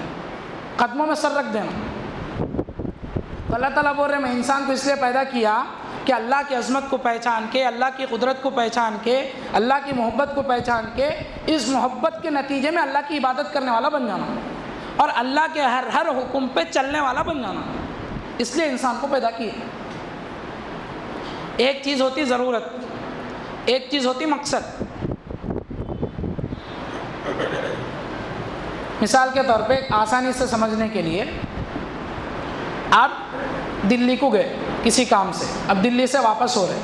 A: قدموں میں سر رکھ دینا۔ تو اللہ تعالیٰ بول رہے میں انسان کو اس لیے پیدا کیا کہ اللہ کی عظمت کو پہچان کے، اللہ کی قدرت کو پہچان کے، اللہ کی محبت کو پہچان کے، اس محبت کے نتیجے میں اللہ کی عبادت کرنے والا بن جانا اور اللہ کے ہر حکم پہ چلنے والا بن جانا۔ اس لیے انسان کو پیدا کیا۔ ایک چیز ہوتی ضرورت، ایک چیز ہوتی مقصد۔ مثال کے طور پہ آسانی سے سمجھنے کے لیے، آپ دلی کو گئے کسی کام سے، اب دلی سے واپس ہو رہے،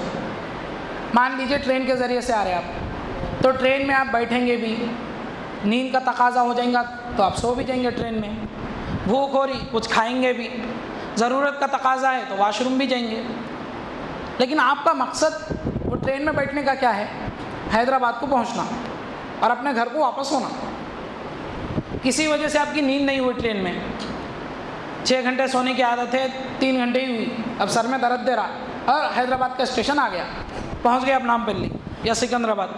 A: مان لیجئے ٹرین کے ذریعے سے آ رہے آپ، تو ٹرین میں آپ بیٹھیں گے بھی، نیند کا تقاضا ہو جائے گا تو آپ سو بھی جائیں گے ٹرین میں، بھوک ہو رہی کچھ کھائیں گے بھی، ضرورت کا تقاضا ہے تو واش روم بھی جائیں گے۔ لیکن آپ کا مقصد وہ ٹرین میں بیٹھنے کا کیا ہے؟ حیدرآباد کو پہنچنا اور اپنے گھر کو واپس ہونا۔ کسی وجہ سے آپ کی نیند نہیں ہوئی ٹرین میں، 6 گھنٹے سونے کی عادت ہے، 3 گھنٹے ہی ہوئی، اب سر میں درد دے رہا اور حیدرآباد کا اسٹیشن آ گیا، پہنچ گئے آپ نامپلی یا سکندرآباد۔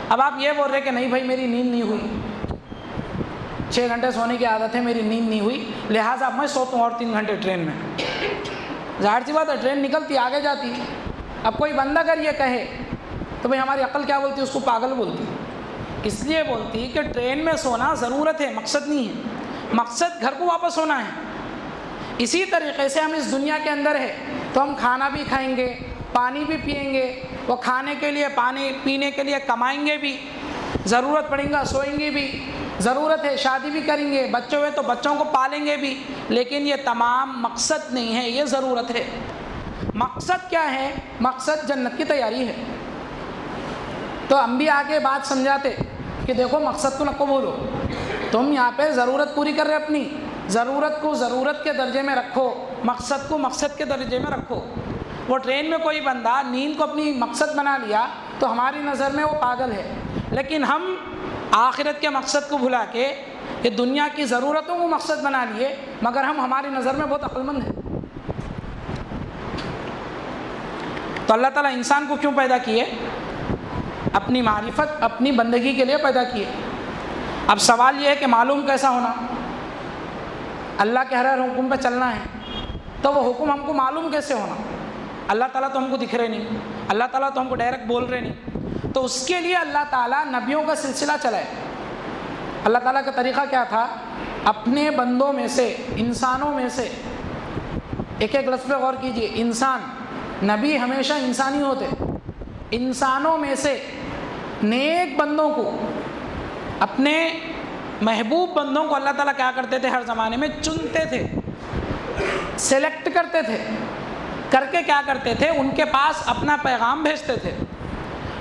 A: اب آپ یہ بول رہے کہ نہیں بھائی میری نیند نہیں ہوئی، 6 گھنٹے سونے کی عادت ہے، میری نیند نہیں ہوئی، لہٰذا اب میں سوتا ہوں اور 3 گھنٹے ٹرین میں۔ ظاہر سی بات ہے ٹرین نکلتی آگے جاتی۔ اب کوئی بندہ اگر یہ کہے تو بھائی ہماری عقل کیا بولتی ہے؟ اس کو پاگل بولتی۔ اس لیے بولتی کہ ٹرین میں سونا ضرورت ہے، مقصد نہیں ہے۔ مقصد گھر کو واپس ہونا ہے۔ اسی طریقے سے ہم اس دنیا کے اندر ہے تو ہم کھانا بھی کھائیں گے، پانی بھی پئیں گے، وہ کھانے کے لیے پانی پینے کے لیے کمائیں گے بھی، ضرورت پڑیں گا سوئیں گے بھی، ضرورت ہے شادی بھی کریں گے، بچے ہوئے تو بچوں کو پالیں گے بھی، لیکن یہ تمام مقصد نہیں ہے، یہ ضرورت ہے۔ مقصد کیا ہے؟ مقصد جنت کی تیاری ہے۔ تو انبیاء آگے بات سمجھاتے کہ دیکھو مقصد کو نہ کو بھولو، تم یہاں پہ ضرورت پوری کر رہے، اپنی ضرورت کو ضرورت کے درجے میں رکھو، مقصد کو مقصد کے درجے میں رکھو۔ وہ ٹرین میں کوئی بندہ نیند کو اپنی مقصد بنا لیا تو ہماری نظر میں وہ پاگل ہے، لیکن ہم آخرت کے مقصد کو بھلا کے یہ دنیا کی ضرورتوں کو مقصد بنا لیے، مگر ہم ہماری نظر میں بہت عقل مند ہیں۔ تو اللہ تعالیٰ انسان کو کیوں پیدا کیے؟ اپنی معرفت، اپنی بندگی کے لیے پیدا کیے۔ اب سوال یہ ہے کہ معلوم کیسا ہونا؟ اللہ کے ہر حکم پہ چلنا ہے تو وہ حکم ہم کو معلوم کیسے ہونا؟ اللہ تعالیٰ تو ہم کو دکھ رہے نہیں، اللہ تعالیٰ تو ہم کو ڈائریکٹ بول رہے نہیں، تو اس کے لیے اللہ تعالیٰ نبیوں کا سلسلہ چلائے۔ اللہ تعالیٰ کا طریقہ کیا تھا؟ اپنے بندوں میں سے، انسانوں میں سے، ایک ایک لفظ پہ غور کیجئے، انسان، نبی ہمیشہ انسانی ہوتے، انسانوں میں سے نیک بندوں کو، اپنے محبوب بندوں کو اللہ تعالیٰ کیا کرتے تھے؟ ہر زمانے میں چنتے تھے، سلیکٹ کرتے تھے، کر کے کیا کرتے تھے؟ ان کے پاس اپنا پیغام بھیجتے تھے،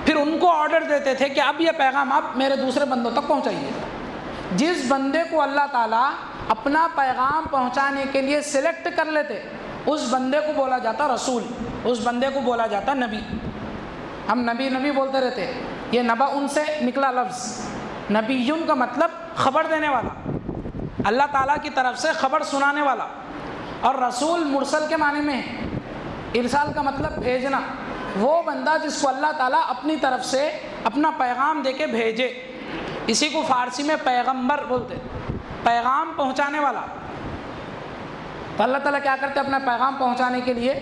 A: پھر ان کو آرڈر دیتے تھے کہ اب یہ پیغام آپ میرے دوسرے بندوں تک پہنچائیے۔ جس بندے کو اللہ تعالیٰ اپنا پیغام پہنچانے کے لیے سلیکٹ کر لیتے، اس بندے کو بولا جاتا رسول، اس بندے کو بولا جاتا نبی۔ ہم نبی نبی بولتے رہتے، یہ نبا ان سے نکلا لفظ۔ نبیون کا مطلب خبر دینے والا، اللہ تعالیٰ کی طرف سے خبر سنانے والا، اور رسول مرسل کے معنی میں ہے، ارسال کا مطلب بھیجنا، وہ بندہ جس کو اللہ تعالیٰ اپنی طرف سے اپنا پیغام دے کے بھیجے۔ اسی کو فارسی میں پیغمبر بولتے۔ پیغام پہنچانے والا. تو اللہ تعالیٰ کیا کرتے اپنا پیغام پہنچانے کے لیے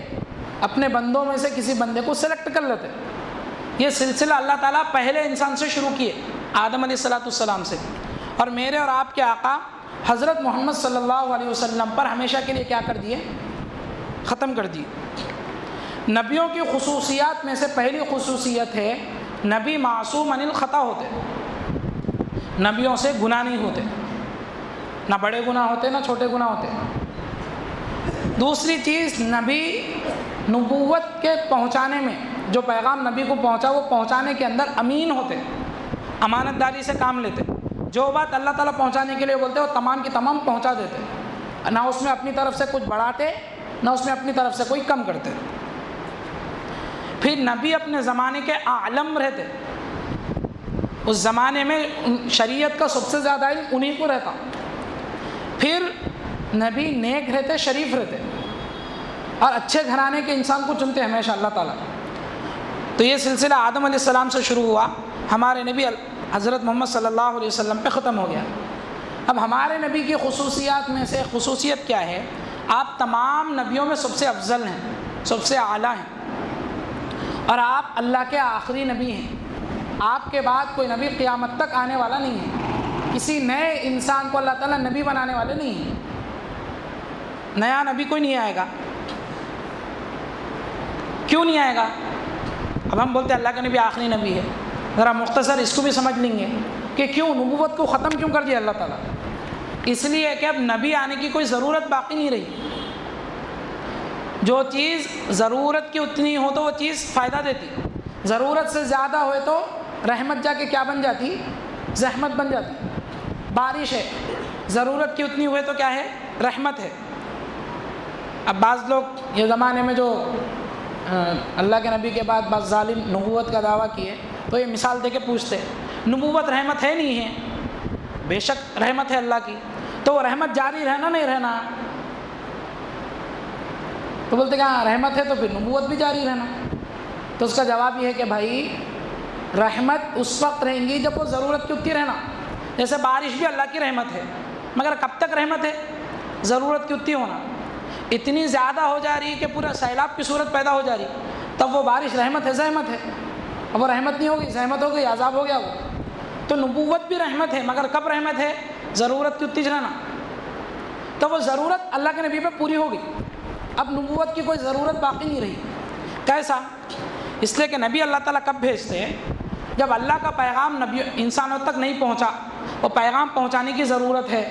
A: اپنے بندوں میں سے کسی بندے کو سلیکٹ کر لیتے. یہ سلسلہ اللہ تعالیٰ پہلے انسان سے شروع کیے، آدم علیہ السلام سے، اور میرے اور آپ کے آقا حضرت محمد صلی اللہ علیہ وسلم پر ہمیشہ کے لیے کیا کر دیے؟ ختم کر دیے. نبیوں کی خصوصیات میں سے پہلی خصوصیت ہے نبی معصوم عن الخطا ہوتے. نبیوں سے گناہ نہیں ہوتے، نہ بڑے گناہ ہوتے نہ چھوٹے گناہ ہوتے. دوسری چیز، نبی نبوت کے پہنچانے میں جو پیغام نبی کو پہنچا وہ پہنچانے کے اندر امین ہوتے، امانت داری سے کام لیتے. جو بات اللہ تعالیٰ پہنچانے کے لیے بولتے وہ تمام کی تمام پہنچا دیتے، نہ اس میں اپنی طرف سے کچھ بڑھاتے نہ اس میں اپنی طرف سے کوئی کم کرتے. پھر نبی اپنے زمانے کے عالم رہتے، اس زمانے میں شریعت کا سب سے زیادہ علم انہی کو رہتا. پھر نبی نیک رہتے، شریف رہتے، اور اچھے گھرانے کے انسان کو چنتے ہمیشہ اللہ تعالیٰ. تو یہ سلسلہ آدم علیہ السلام سے شروع ہوا، ہمارے نبی حضرت محمد صلی اللہ علیہ وسلم پہ ختم ہو گیا. اب ہمارے نبی کی خصوصیات میں سے خصوصیت کیا ہے؟ آپ تمام نبیوں میں سب سے افضل ہیں، سب سے اعلیٰ ہیں، اور آپ اللہ کے آخری نبی ہیں. آپ کے بعد کوئی نبی قیامت تک آنے والا نہیں ہے. کسی نئے انسان کو اللہ تعالیٰ نبی بنانے والے نہیں ہیں. نیا نبی کوئی نہیں آئے گا. کیوں نہیں آئے گا؟ اب ہم بولتے ہیں اللہ کا نبی آخری نبی ہے، ذرا مختصر اس کو بھی سمجھ لیں گے کہ کیوں نبوت کو ختم کیوں کر دیا اللہ تعالیٰ. اس لیے کہ اب نبی آنے کی کوئی ضرورت باقی نہیں رہی. جو چیز ضرورت کی اتنی ہو تو وہ چیز فائدہ دیتی، ضرورت سے زیادہ ہوئے تو رحمت جا کے کیا بن جاتی؟ زحمت بن جاتی. بارش ہے، ضرورت کی اتنی ہوئے تو کیا ہے؟ رحمت ہے. اب بعض لوگ یہ زمانے میں جو اللہ کے نبی کے بعد بعض ظالم نبوت کا دعویٰ کیے تو یہ مثال دے کے پوچھتے نبوت رحمت ہے نہیں ہے؟ بے شک رحمت ہے اللہ کی، تو وہ رحمت جاری رہنا نہیں رہنا؟ تو بولتے کہ ہاں رحمت ہے تو پھر نبوت بھی جاری رہنا. تو اس کا جواب یہ ہے کہ بھائی رحمت اس وقت رہیں گی جب وہ ضرورت کی اتنی رہنا. جیسے بارش بھی اللہ کی رحمت ہے، مگر کب تک رحمت ہے؟ ضرورت کی اتنی ہونا. اتنی زیادہ ہو جا رہی کہ پورا سیلاب کی صورت پیدا ہو جا رہی، تب وہ بارش رحمت ہے زحمت ہے؟ اب وہ رحمت نہیں ہوگی، زحمت ہو گئی، عذاب ہو گیا وہ. تو نبوت بھی رحمت ہے، مگر کب رحمت ہے؟ ضرورت کی اتنی رہنا. تو وہ ضرورت اللہ کے نبی پہ پوری ہو گئی، اب نبوت کی کوئی ضرورت باقی نہیں رہی. کیسا؟ اس لیے کہ نبی اللہ تعالیٰ کب بھیجتے ہیں؟ جب اللہ کا پیغام نبی انسانوں تک نہیں پہنچا، وہ پیغام پہنچانے کی ضرورت ہے.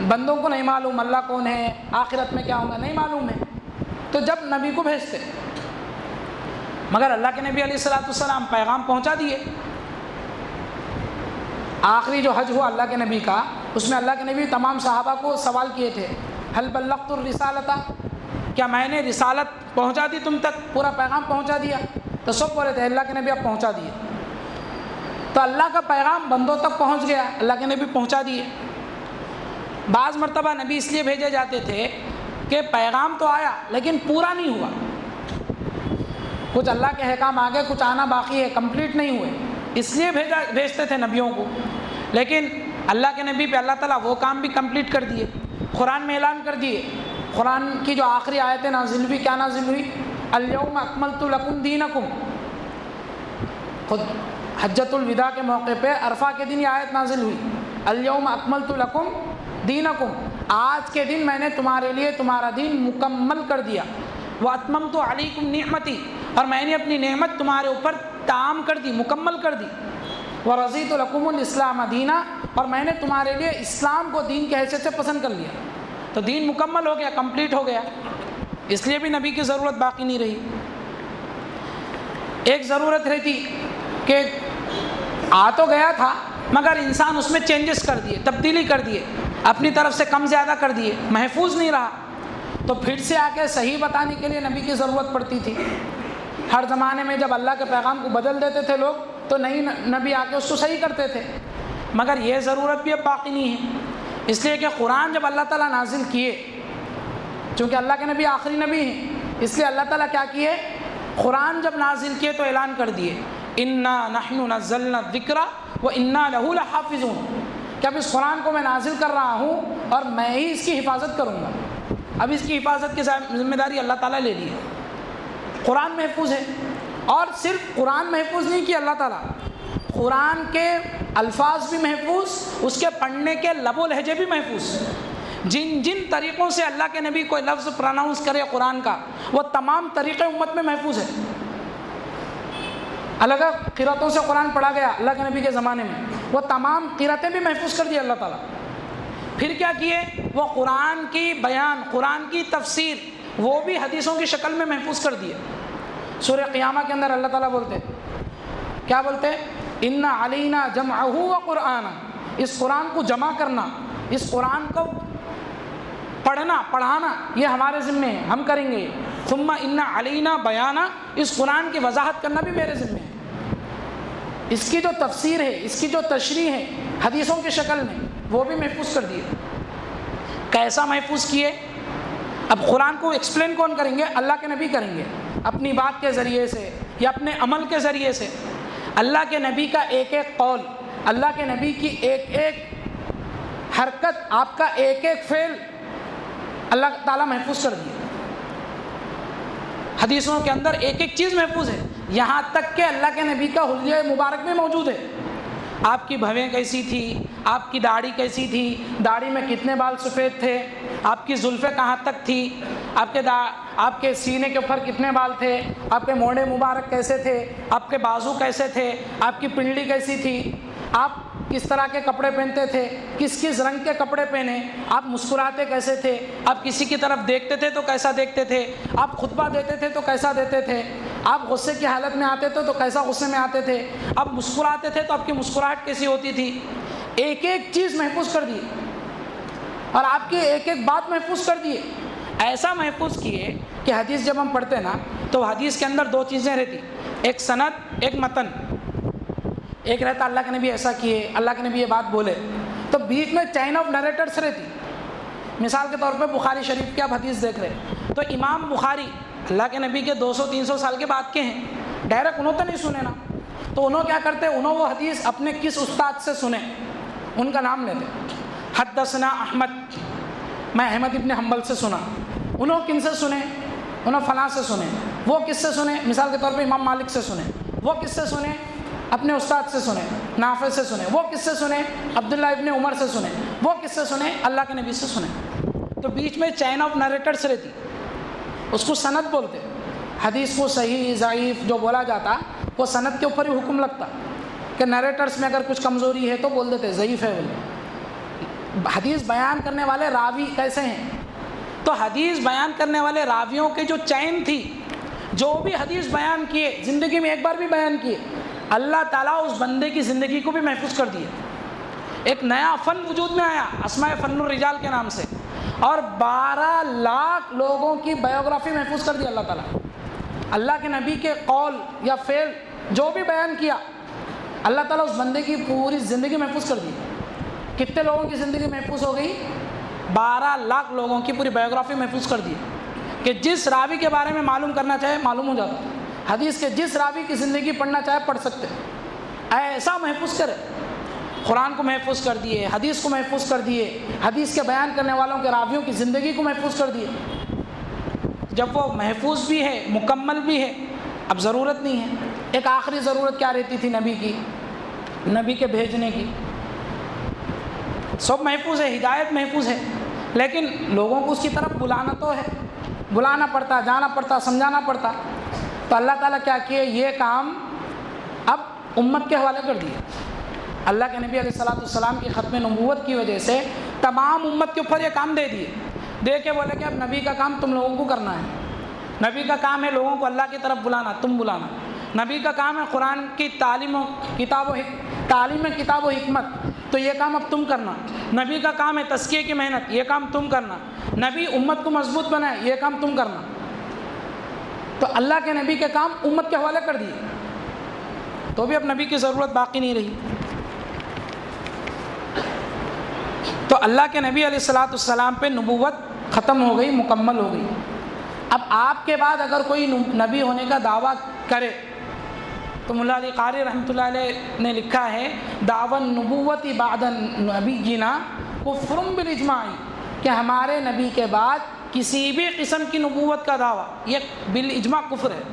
A: بندوں کو نہیں معلوم اللہ کون ہے، آخرت میں کیا ہوگا نہیں معلوم ہے، تو جب نبی کو بھیجتے. مگر اللہ کے نبی علیہ السلام پیغام پہنچا دیے. آخری جو حج ہوا اللہ کے نبی کا، اس میں اللہ کے نبی تمام صحابہ کو سوال کیے تھے، حل بلغت الرسالۃ، کیا میں نے رسالت پہنچا دی تم تک، پورا پیغام پہنچا دیا؟ تو سب بولے تھے اللہ کے نبی اب پہنچا دیے. تو اللہ کا پیغام بندوں تک پہنچ گیا، اللہ کے نبی پہنچا دیے. بعض مرتبہ نبی اس لیے بھیجے جاتے تھے کہ پیغام تو آیا لیکن پورا نہیں ہوا، کچھ اللہ کے احکام آگے کچھ آنا باقی ہے، کمپلیٹ نہیں ہوئے، اس لیے بھیجتے تھے نبیوں کو. لیکن اللہ کے نبی پہ اللہ تعالیٰ وہ کام بھی کمپلیٹ کر دیے. قرآن میں اعلان کر دیے. قرآن کی جو آخری آیتیں نازل ہوئی، کیا نازل ہوئی؟ الیوم اکملت لکم دینکم. خود حجۃ الوداع کے موقع پہ عرفہ کے دن یہ آیت نازل ہوئی، الیوم اکملت لکم دینکم، آج کے دن میں نے تمہارے لیے تمہارا دین مکمل کر دیا. واتممت علیکم نعمتی، اور میں نے اپنی نعمت تمہارے اوپر تام کر دی، مکمل کر دی. ورضیت لکم الاسلام دینا، اور میں نے تمہارے لیے اسلام کو دین کی حیثیت سے پسند کر لیا. تو دین مکمل ہو گیا، کمپلیٹ ہو گیا. اس لیے بھی نبی کی ضرورت باقی نہیں رہی. ایک ضرورت رہتی کہ آ تو گیا تھا مگر انسان اس میں چینجز کر دیے، تبدیلی کر دیے، اپنی طرف سے کم زیادہ کر دیے، محفوظ نہیں رہا. تو پھر سے آ کے صحیح بتانے کے لیے نبی کی ضرورت پڑتی تھی. ہر زمانے میں جب اللہ کے پیغام کو بدل دیتے تھے لوگ تو نئی نبی آ کے اس کو صحیح کرتے تھے. مگر یہ ضرورت بھی اب باقی نہیں ہے. اس لیے کہ قرآن جب اللہ تعالیٰ نازل کیے، چونکہ اللہ کے نبی آخری نبی ہیں، اس لیے اللہ تعالیٰ کیا کیے؟ قرآن جب نازل کیے تو اعلان کر دیے انا نحن نزلنا الذکر وانا لہ لحافظون، کہ اب اس قرآن کو میں نازل کر رہا ہوں اور میں ہی اس کی حفاظت کروں گا. اب اس کی حفاظت کی ذمہ داری اللہ تعالیٰ لے لی ہے. قرآن محفوظ ہے، اور صرف قرآن محفوظ نہیں کیا اللہ تعالیٰ، قرآن کے الفاظ بھی محفوظ، اس کے پڑھنے کے لب و لہجے بھی محفوظ. جن جن طریقوں سے اللہ کے نبی کوئی لفظ پروناؤنس کرے قرآن کا، وہ تمام طریقے امت میں محفوظ ہے. الگ الگ قرأتوں سے قرآن پڑھا گیا اللہ کے نبی کے زمانے میں، وہ تمام قرأتیں بھی محفوظ کر دی اللہ تعالیٰ. پھر کیا کیے، وہ قرآن کی بیان، قرآن کی تفسیر، وہ بھی حدیثوں کی شکل میں محفوظ کر دیے. سورہ قیامہ کے اندر اللہ تعالیٰ بولتے، کیا بولتے؟ ان علینا جمعہ و قرآن، اس قرآن کو جمع کرنا، اس قرآن کو پڑھنا پڑھانا یہ ہمارے ذمے ہے، ہم کریں گے. ثم ان علینا بیانا، اس قرآن کی وضاحت کرنا بھی میرے ذمے ہے. اس کی جو تفسیر ہے، اس کی جو تشریح ہے حدیثوں کی شکل میں، وہ بھی محفوظ کر دیے. کیسا محفوظ کیے؟ اب قرآن کو ایکسپلین کون کریں گے؟ اللہ کے نبی کریں گے، اپنی بات کے ذریعے سے یا اپنے عمل کے ذریعے سے. اللہ کے نبی کا ایک ایک قول، اللہ کے نبی کی ایک ایک حرکت، آپ کا ایک ایک فعل اللہ تعالیٰ محفوظ کر دیے. حدیثوں کے اندر ایک ایک چیز محفوظ ہے، یہاں تک کہ اللہ کے نبی کا حلیہ مبارک بھی موجود ہے. آپ کی بھویں کیسی تھی، آپ کی داڑھی کیسی تھی، داڑھی میں کتنے بال سفید تھے، آپ کی زلفیں کہاں تک تھی، آپ کے سینے کے اوپر کتنے بال تھے، آپ کے موڑے مبارک کیسے تھے، آپ کے بازو کیسے تھے، آپ کی پنڈلی کیسی تھی، آپ کس طرح کے کپڑے پہنتے تھے، کس کس رنگ کے کپڑے پہنے، آپ مسکراتے کیسے تھے، آپ کسی کی طرف دیکھتے تھے تو کیسا دیکھتے تھے، آپ خطبہ دیتے تھے تو کیسا دیتے تھے، آپ غصے کی حالت میں آتے تھے تو کیسا غصے میں آتے تھے، آپ مسکراتے تھے تو آپ کی مسکراہٹ کیسی ہوتی تھی. ایک ایک چیز محفوظ کر دی اور آپ کی ایک ایک بات محفوظ کر دیے. ایسا محفوظ کیے کہ حدیث جب ہم پڑھتے نا تو حدیث کے اندر دو چیزیں رہتی، ایک سند، ایک متن. ایک رہتا اللہ کے نبی ایسا کیے، اللہ کے نبی یہ بات بولے، تو بیچ میں چین آف نریٹرس رہتی. مثال کے طور پہ بخاری شریف کی آپ حدیث دیکھ رہے تو امام بخاری اللہ کے نبی کے 200-300 سال کے بعد کے ہیں، ڈائریکٹ انہوں تو نہیں سنے نا، تو انہوں کیا کرتے، انہوں وہ حدیث اپنے کس استاد سے سنے، ان کا نام لیتے. حدثنا احمد، میں احمد ابن حنبل سے سنا. انہوں کن سے سنے؟ انہوں فلاں سے سنے. وہ کس سے سنے؟ مثال کے طور پہ امام مالک سے سنے. وہ کس سے سنے؟ اپنے استاد سے سنے، نافع سے سنے. وہ کس سے سنے؟ عبداللہ ابن عمر سے سنے. وہ کس سے سنے؟ اللہ کے نبی سے سنے. تو بیچ میں چین آف نریٹرس رہتی، اس کو سند بولتے. حدیث کو صحیح ضعیف جو بولا جاتا وہ سند کے اوپر ہی حکم لگتا کہ نریٹرس میں اگر کچھ کمزوری ہے تو بول دیتے ضعیف ہے بولے. حدیث بیان کرنے والے راوی کیسے ہیں؟ تو حدیث بیان کرنے والے راویوں کے جو چین تھی، جو بھی حدیث بیان کیے، زندگی میں ایک بار بھی بیان کیے، اللہ تعالیٰ اس بندے کی زندگی کو بھی محفوظ کر دیے. ایک نیا فن وجود میں آیا اسماء فن الرجال کے نام سے، اور 12 لاکھ لوگوں کی بایوگرافی محفوظ کر دی اللہ تعالیٰ. اللہ کے نبی کے قول یا فعل جو بھی بیان کیا، اللہ تعالیٰ اس بندے کی پوری زندگی محفوظ کر دی. کتنے لوگوں کی زندگی محفوظ ہو گئی؟ 12 لاکھ لوگوں کی پوری بایوگرافی محفوظ کر دی کہ جس راوی کے بارے میں معلوم کرنا چاہے معلوم ہو جاتا. حدیث کے جس راوی کی زندگی پڑھنا چاہے پڑھ سکتے. ایسا محفوظ کرے. قرآن کو محفوظ کر دیے، حدیث کو محفوظ کر دیے، حدیث کے بیان کرنے والوں کے راویوں کی زندگی کو محفوظ کر دیے. جب وہ محفوظ بھی ہے، مکمل بھی ہے، اب ضرورت نہیں ہے. ایک آخری ضرورت کیا رہتی تھی نبی کی، نبی کے بھیجنے کی. سب محفوظ ہے، ہدایت محفوظ ہے، لیکن لوگوں کو اس کی طرف بلانا تو ہے، بلانا پڑتا، جانا پڑتا، سمجھانا پڑتا. تو اللہ تعالیٰ کیا کیے، یہ کام اب امت کے حوالے کر دیے. اللہ کے نبی علیہ السلام کی ختم نبوت کی وجہ سے تمام امت کے اوپر یہ کام دے دیے. دے کے بولے کہ اب نبی کا کام تم لوگوں کو کرنا ہے. نبی کا کام ہے لوگوں کو اللہ کی طرف بلانا، تم بلانا. نبی کا کام ہے قرآن کی تعلیم میں کتاب و حکمت، تو یہ کام اب تم کرنا. نبی کا کام ہے تزکیے کی محنت، یہ کام تم کرنا. نبی امت کو مضبوط بنائے، یہ کام تم کرنا. تو اللہ کے نبی کے کام امت کے حوالے کر دیے، تو بھی اب نبی کی ضرورت باقی نہیں رہی. تو اللہ کے نبی علیہ السلام پہ نبوت ختم ہو گئی، مکمل ہو گئی. اب آپ کے بعد اگر کوئی نبی ہونے کا دعویٰ کرے تو ملا علی قاری رحمۃ اللہ علیہ نے لکھا ہے دعوی النبوت بعد نبینا کفر بالاجماع، کہ ہمارے نبی کے بعد کسی بھی قسم کی نبوت کا دعویٰ یہ بالاجماع کفر ہے۔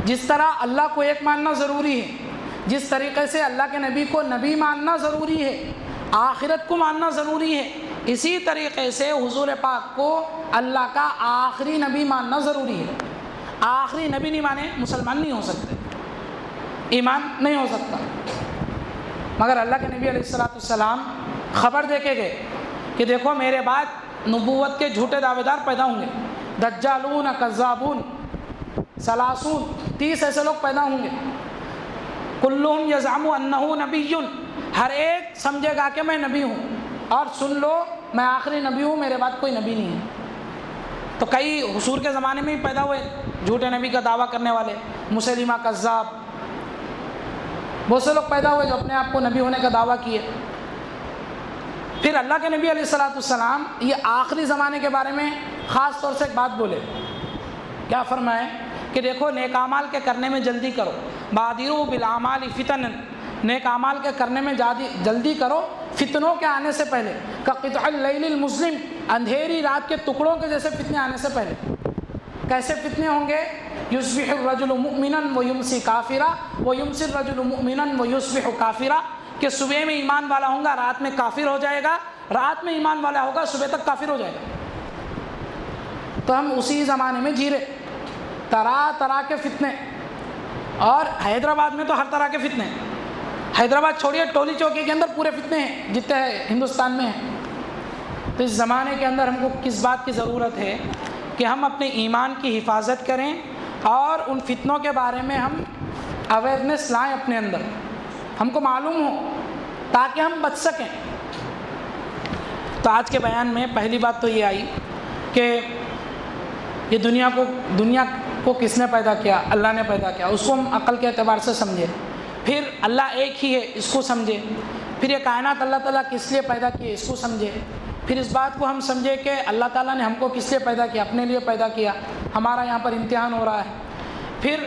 A: جس طرح اللہ کو ایک ماننا ضروری ہے، جس طریقے سے اللہ کے نبی کو نبی ماننا ضروری ہے، آخرت کو ماننا ضروری ہے، اسی طریقے سے حضور پاک کو اللہ کا آخری نبی ماننا ضروری ہے۔ آخری نبی نہیں مانے مسلمان نہیں ہو سکتے، ایمان نہیں ہو سکتا۔ مگر اللہ کے نبی علیہ السلام خبر دے کے گئے کہ دیکھو میرے بعد نبوت کے جھوٹے دعوے دار پیدا ہوں گے، دجالون، کذابون، ثلاثون، 30 ایسے لوگ پیدا ہوں گے، کلہم یزعم انہ نبی، ہر ایک سمجھے گا کہ میں نبی ہوں، اور سن لو میں آخری نبی ہوں، میرے بعد کوئی نبی نہیں ہے۔ تو کئی حضور کے زمانے میں ہی پیدا ہوئے جھوٹے نبی کا دعویٰ کرنے والے، مسیلمہ کذاب، بہت سے لوگ پیدا ہوئے جو اپنے آپ کو نبی ہونے کا دعویٰ کیے۔ پھر اللہ کے نبی علیہ السلام یہ آخری زمانے کے بارے میں خاص طور سے ایک بات بولے، کیا فرمائے کہ دیکھو نیک اعمال کے کرنے میں جلدی کرو، بادروا بالاعمال فتنا، نیک اعمال کے کرنے میں جلدی کرو فتنوں کے آنے سے پہلے، کقطع اللیل المظلم، اندھیری رات کے ٹکڑوں کے جیسے فتنے آنے سے پہلے۔ کیسے فتنے ہوں گے؟ یصبح الرجل مؤمنا ویمسی کافرا ویمسی الرجل مؤمنا ویصبح کافرا، کہ صبح میں ایمان والا ہوگا رات میں کافر ہو جائے گا، رات میں ایمان والا ہوگا صبح تک کافر ہو جائے گا۔ تو ہم اسی زمانے میں جی رہے، طرح طرح کے فتنے، اور حیدرآباد میں تو ہر طرح کے فتنے، حیدرآباد چھوڑیے ٹولی چوکی کے اندر پورے فتنے ہیں جتنے ہندوستان میں ہیں۔ تو اس زمانے کے اندر ہم کو کس بات کی ضرورت ہے کہ ہم اپنے ایمان کی حفاظت کریں اور ان فتنوں کے بارے میں ہم اویئرنیس لائیں اپنے اندر، ہم کو معلوم ہو تاکہ ہم بچ سکیں۔ تو آج کے بیان میں پہلی بات تو یہ آئی کہ یہ دنیا کو کس نے پیدا کیا؟ اللہ نے پیدا کیا، اس کو ہم عقل کے اعتبار سے سمجھے۔ پھر اللہ ایک ہی ہے، اس کو سمجھے۔ پھر یہ کائنات اللہ تعالیٰ کس لیے پیدا کی ہے، اس کو سمجھے۔ پھر اس بات کو ہم سمجھے کہ اللہ تعالیٰ نے ہم کو کس لیے پیدا کیا، اپنے لیے پیدا کیا، ہمارا یہاں پر امتحان ہو رہا ہے۔ پھر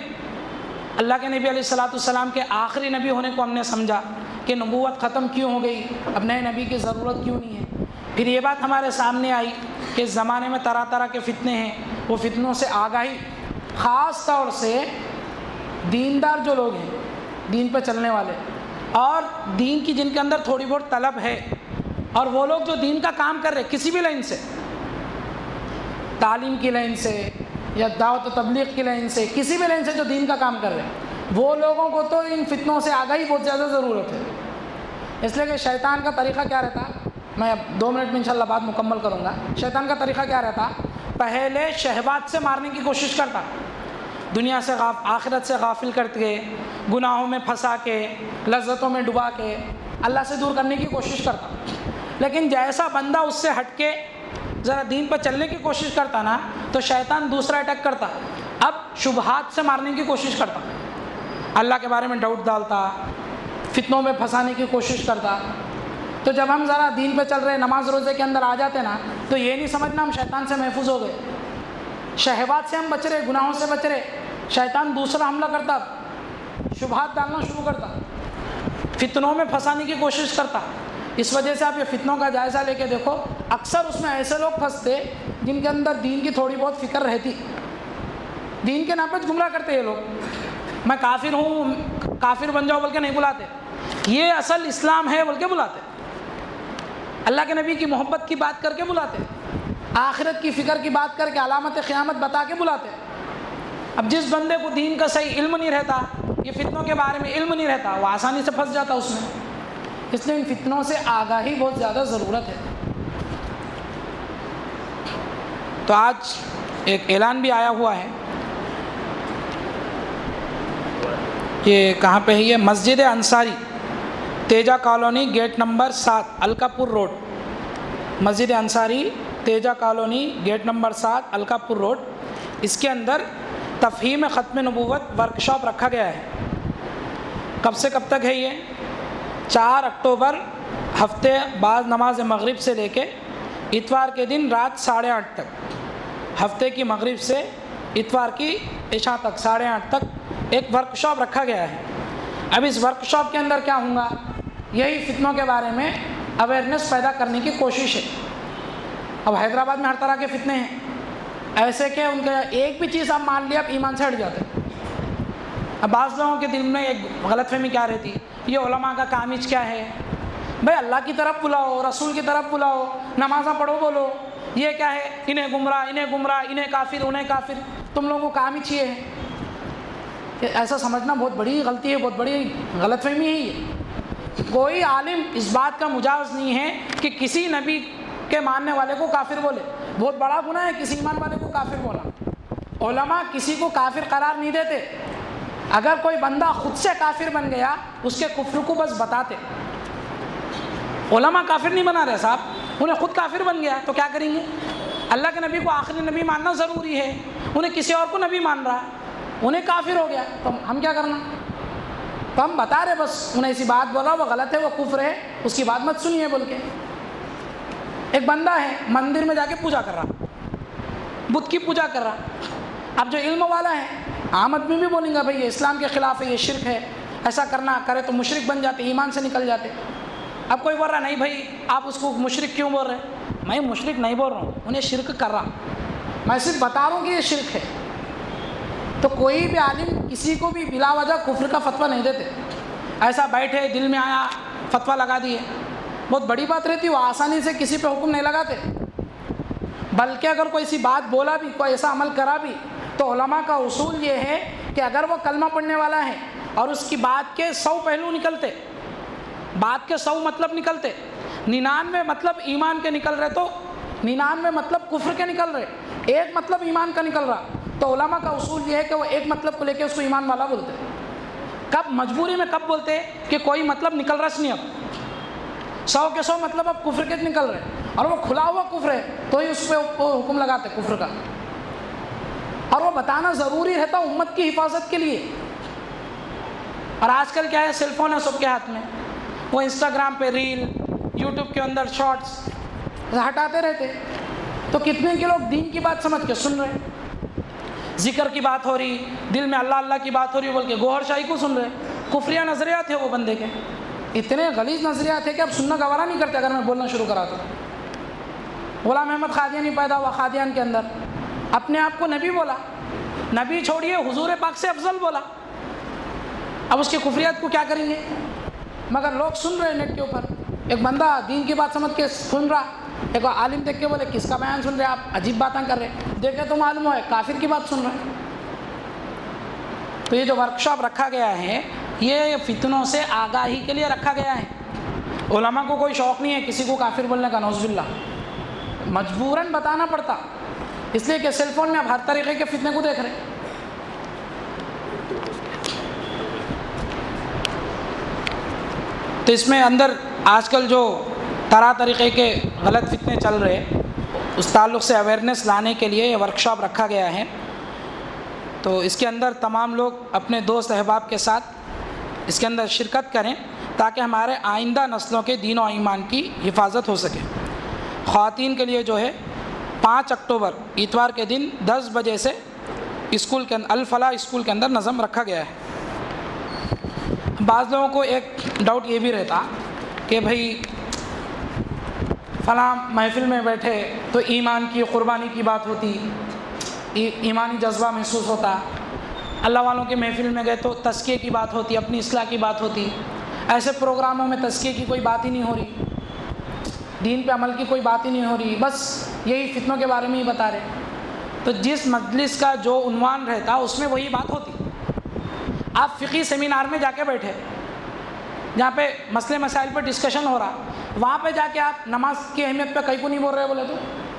A: اللہ کے نبی علیہ السلام کے آخری نبی ہونے کو ہم نے سمجھا کہ نبوت ختم کیوں ہو گئی، اب نئے نبی کی ضرورت کیوں نہیں ہے۔ پھر یہ بات ہمارے سامنے آئی کہ اس زمانے میں طرح طرح کے فتنے ہیں، وہ فتنوں سے آگاہی، خاص طور سے دیندار جو لوگ ہیں، دین پہ چلنے والے، اور دین کی جن کے اندر تھوڑی بہت طلب ہے، اور وہ لوگ جو دین کا کام کر رہے کسی بھی لائن سے، تعلیم کی لائن سے یا دعوت و تبلیغ کی لائن سے، کسی بھی لائن سے جو دین کا کام کر رہے ہیں، وہ لوگوں کو تو ان فتنوں سے آگاہی بہت زیادہ ضرورت ہے۔ اس لیے کہ شیطان کا طریقہ کیا رہتا، میں اب 2 منٹ میں انشاءاللہ بات مکمل کروں گا۔ شیطان کا طریقہ کیا رہتا؟ پہلے شہوات سے مارنے کی کوشش کرتا، دنیا سے آخرت سے غافل کر کے، گناہوں میں پھنسا کے، لذتوں میں ڈبا کے اللہ سے دور کرنے کی کوشش کرتا۔ لیکن جیسا بندہ اس سے ہٹ کے ذرا دین پر چلنے کی کوشش کرتا نا، تو شیطان دوسرا اٹیک کرتا، اب شبہات سے مارنے کی کوشش کرتا، اللہ کے بارے میں ڈاؤٹ ڈالتا، فتنوں میں پھنسانے کی کوشش کرتا۔ تو جب ہم ذرا دین پہ چل رہے، نماز روزے کے اندر آ جاتے نا، تو یہ نہیں سمجھنا ہم شیطان سے محفوظ ہو گئے، شہوات سے ہم بچ رہے، گناہوں سے بچ رہے، شیطان دوسرا حملہ کرتا، شبہات ڈالنا شروع کرتا، فتنوں میں پھنسانے کی کوشش کرتا۔ اس وجہ سے آپ یہ فتنوں کا جائزہ لے کے دیکھو، اکثر اس میں ایسے لوگ پھنستے جن کے اندر دین کی تھوڑی بہت فکر رہتی، دین کے نام پہ گمراہ کرتے یہ لوگ، میں کافر ہوں، کافر بن جاؤ بول کے نہیں بلاتے، یہ اصل اسلام ہے بول کے بلاتے، اللہ کے نبی کی محبت کی بات کر کے بلاتے، آخرت کی فکر کی بات کر کے، علامت قیامت بتا کے بلاتے۔ اب جس بندے کو دین کا صحیح علم نہیں رہتا، یہ فتنوں کے بارے میں علم نہیں رہتا، وہ آسانی سے پھنس جاتا اس میں۔ اس لیے ان فتنوں سے آگاہی بہت زیادہ ضرورت ہے۔ تو آج ایک اعلان بھی آیا ہوا ہے، یہ کہاں پہ ہے؟ یہ مسجد انصاری، تیجا کالونی، گیٹ نمبر 7، الکا پور روڈ، مسجد انصاری، تیجا کالونی، گیٹ نمبر 7، الکا پور روڈ۔ اس کے اندر تفہیم ختم نبوت ورکشاپ رکھا گیا ہے۔ کب سے کب تک ہے یہ؟ 4 اکتوبر ہفتے بعد نماز مغرب سے لے کے اتوار کے دن رات 8:30 تک، ہفتے کی مغرب سے اتوار کی عشاء تک 8:30 تک ایک ورک شاپ رکھا گیا ہے. اب اس ورک شاپ کے اندر کیا ہوں گا، یہی فتنوں کے بارے میں اویئرنیس پیدا کرنے کی کوشش ہے. اب حیدرآباد میں ہر طرح کے فتنے ہیں ایسے کہ ان کا ایک بھی چیز آپ مان لیا آپ ایمان سے ہٹ جاتے. اب بعض لوگوں کے دل میں ایک غلط فہمی کیا رہتی، یہ علماء کا کامج کیا ہے، بھائی اللہ کی طرف بلاؤ، رسول کی طرف بلاؤ، نمازاں پڑھو، بولو یہ کیا ہے، انہیں گمراہ انہیں کافر انہیں کافر، تم لوگوں کو کامج یہ ہے. ایسا سمجھنا بہت بڑی غلطی ہے، بہت بڑی غلط فہمی ہے. یہ کوئی عالم اس بات کا مجاز نہیں ہے کہ کسی نبی کے ماننے والے کو کافر بولے. بہت بڑا گناہ ہے کسی ایمان والے کو کافر بولا. علماء کسی کو کافر قرار نہیں دیتے. اگر کوئی بندہ خود سے کافر بن گیا اس کے کفر کو بس بتاتے. علماء کافر نہیں بنا رہے صاحب، انہیں خود کافر بن گیا تو کیا کریں گے؟ اللہ کے نبی کو آخری نبی ماننا ضروری ہے، انہیں کسی اور کو نبی مان رہا ہے، انہیں کافر ہو گیا تو ہم کیا کرنا؟ تو ہم بتا رہے بس انہیں ایسی بات بولا وہ غلط ہے، وہ کفر ہے، اس کی بات مت سنیے بول کے. ایک بندہ ہے مندر میں جا کے پوجا کر رہا، بت کی پوجا کر رہا. اب جو علم والا ہے عام آدمی بھی بولیں گا بھائی یہ اسلام کے خلاف ہے، یہ شرک ہے، ایسا کرنا کرے تو مشرک بن جاتے، ایمان سے نکل جاتے. اب کوئی بول رہا نہیں بھائی آپ اس کو مشرک کیوں بول رہے؟ میں مشرک نہیں بول رہا ہوں، انہیں شرک کر رہا، میں صرف بتا رہا ہوں کہ یہ شرک ہے. تو کوئی بھی عالم کسی کو بھی بلا وجہ کفر کا فتویٰ نہیں دیتے. ایسا بیٹھے دل میں آیا فتویٰ لگا دیے، بہت بڑی بات رہتی. وہ آسانی سے کسی پہ حکم نہیں لگاتے، بلکہ اگر کوئی ایسی بات بولا بھی، کوئی ایسا عمل کرا بھی، تو علماء کا اصول یہ ہے کہ اگر وہ کلمہ پڑھنے والا ہے اور اس کی بات کے 100 پہلو نکلتے، بات کے 100 مطلب نکلتے، 99 مطلب ایمان کے نکل رہے تو 99 مطلب کفر کے نکل رہے، ایک مطلب ایمان کا نکل رہا، تو علماء کا اصول یہ ہے کہ وہ ایک مطلب کو لے کے اس کو ایمان والا بولتے. کب مجبوری میں کب بولتے کہ کوئی مطلب نکل رہا نہیں، اب 100 کے 100 مطلب اب کفر کے نکل رہے اور وہ کھلا ہوا کفر ہے تو ہی اس پہ حکم لگاتے کفر کا. اور وہ بتانا ضروری رہتا امت کی حفاظت کے لیے. اور آج کل کیا ہے، سیل فون ہے سب کے ہاتھ میں، وہ انسٹاگرام پہ ریل، یوٹیوب کے اندر شارٹس ہٹاتے رہتے. تو کتنے کے لوگ دین کی بات سمجھ کے سن رہے، ذکر کی بات ہو رہی، دل میں اللہ اللہ کی بات ہو رہی بول کے گوہر شاہی کو سن رہے. کفریہ نظریات تھے وہ بندے کے، اتنے غلیظ نظریات تھے کہ اب سننا گوارا نہیں کرتے. اگر میں بولنا شروع کرا تو غلام احمد قادیانی پیدا ہوا قادیان کے اندر، اپنے آپ کو نبی بولا، نبی چھوڑیے حضور پاک سے افضل بولا. اب اس کی کفریات کو کیا کریں گے؟ مگر لوگ سن رہے نیٹ کے اوپر. ایک بندہ دین کی بات سمجھ کے سن رہا، ایک عالم دیکھ کے بولے کس کا بیان سن رہے آپ، عجیب باتیں کر رہے، دیکھے تو معلوم ہے کافر کی بات سن رہے. تو یہ جو ورک شاپ رکھا گیا ہے یہ فتنوں سے آگاہی کے لیے رکھا گیا ہے. علماء کو کوئی شوق نہیں ہے کسی کو کافر بولنے کا، نعوذ باللہ، مجبوراً بتانا پڑتا، اس لیے کہ سیل فون میں اب ہر طریقے کے فتنے کو دیکھ رہے. تو اس میں اندر آج کل جو طرح طریقے کے غلط فتنے چل رہے، اس تعلق سے اویئرنیس لانے کے لیے یہ ورک شاپ رکھا گیا ہے. تو اس کے اندر تمام لوگ اپنے دوست احباب کے ساتھ اس کے اندر شرکت کریں تاکہ ہمارے آئندہ نسلوں کے دین و ایمان کی حفاظت ہو سکے. خواتین کے لیے جو ہے 5 اکتوبر اتوار کے دن 10 بجے سے اسکول کے اندر الفلاح اسکول کے اندر نظم رکھا گیا ہے. بعض لوگوں کو ایک ڈاؤٹ یہ بھی رہتا کہ بھائی فلاں محفل میں بیٹھے تو ایمان کی قربانی کی بات ہوتی، ایمانی جذبہ محسوس ہوتا، اللہ والوں کے محفل میں گئے تو تزکیے کی بات ہوتی، اپنی اصلاح کی بات ہوتی. ایسے پروگراموں میں تزکیے کی کوئی بات ہی نہیں ہو رہی، دین پہ عمل کی کوئی بات ہی نہیں ہو رہی، بس یہی فتنوں کے بارے میں ہی بتا رہے. تو جس مجلس کا جو عنوان رہتا اس میں وہی بات ہوتی. آپ فقہی سیمینار میں جا کے بیٹھے جہاں پہ مسئلے مسائل پہ ڈسکشن ہو رہا، وہاں پہ جا کے آپ نماز کی اہمیت پہ کہیں کو نہیں بول رہے بولے تو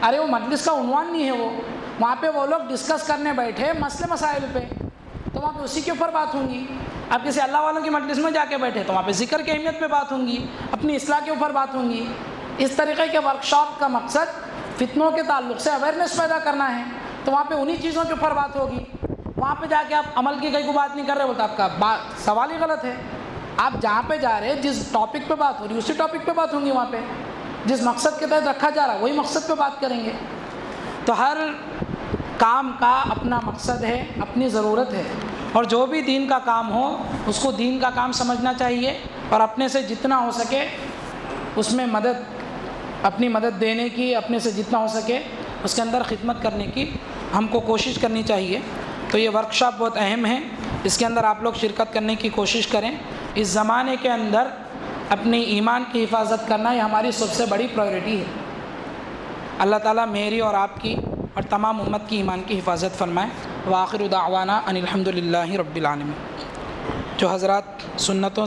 A: ارے وہ مجلس کا عنوان نہیں ہے، وہ وہاں پہ وہ لوگ ڈسکس کرنے بیٹھے مسئلے مسائل پہ، تو وہاں پہ اسی کے اوپر بات ہوں گی. آپ کسی اللہ والوں کی مجلس میں جا کے بیٹھے تو وہاں پہ ذکر کی اہمیت پہ بات ہوں گی، اپنی اصلاح کے اوپر بات ہوں گی. اس طریقے کے ورکشاپ کا مقصد فتنوں کے تعلق سے اویئرنیس پیدا کرنا ہے، تو وہاں پہ انہی چیزوں کے اوپر بات ہوگی. وہاں پہ جا کے آپ عمل کی کہیں کو بات نہیں کر رہے بولتا آپ کا سوال ہی غلط ہے. آپ جہاں پہ جا رہے جس ٹاپک پہ بات ہو رہی اسی ٹاپک پہ بات ہوں گی، وہاں پہ جس مقصد کے تحت رکھا جا رہا وہی مقصد پہ بات کریں گے. تو ہر کام کا اپنا مقصد ہے، اپنی ضرورت ہے. اور جو بھی دین کا کام ہو اس کو دین کا کام سمجھنا چاہیے، اور اپنے سے جتنا ہو سکے اس میں اپنی مدد دینے کی، اپنے سے جتنا ہو سکے اس کے اندر خدمت کرنے کی ہم کو کوشش کرنی چاہیے۔ تو یہ ورکشاپ بہت اہم ہے، اس کے اندر آپ لوگ شرکت کرنے کی کوشش کریں۔ اس زمانے کے اندر اپنی ایمان کی حفاظت کرنا یہ ہماری سب سے بڑی پرائیورٹی ہے۔ اللہ تعالیٰ میری اور آپ کی اور تمام امت کی ایمان کی حفاظت فرمائے۔ وآخر دعوانا ان الحمد للہ رب العالمین۔ جو حضرات سنتوں سے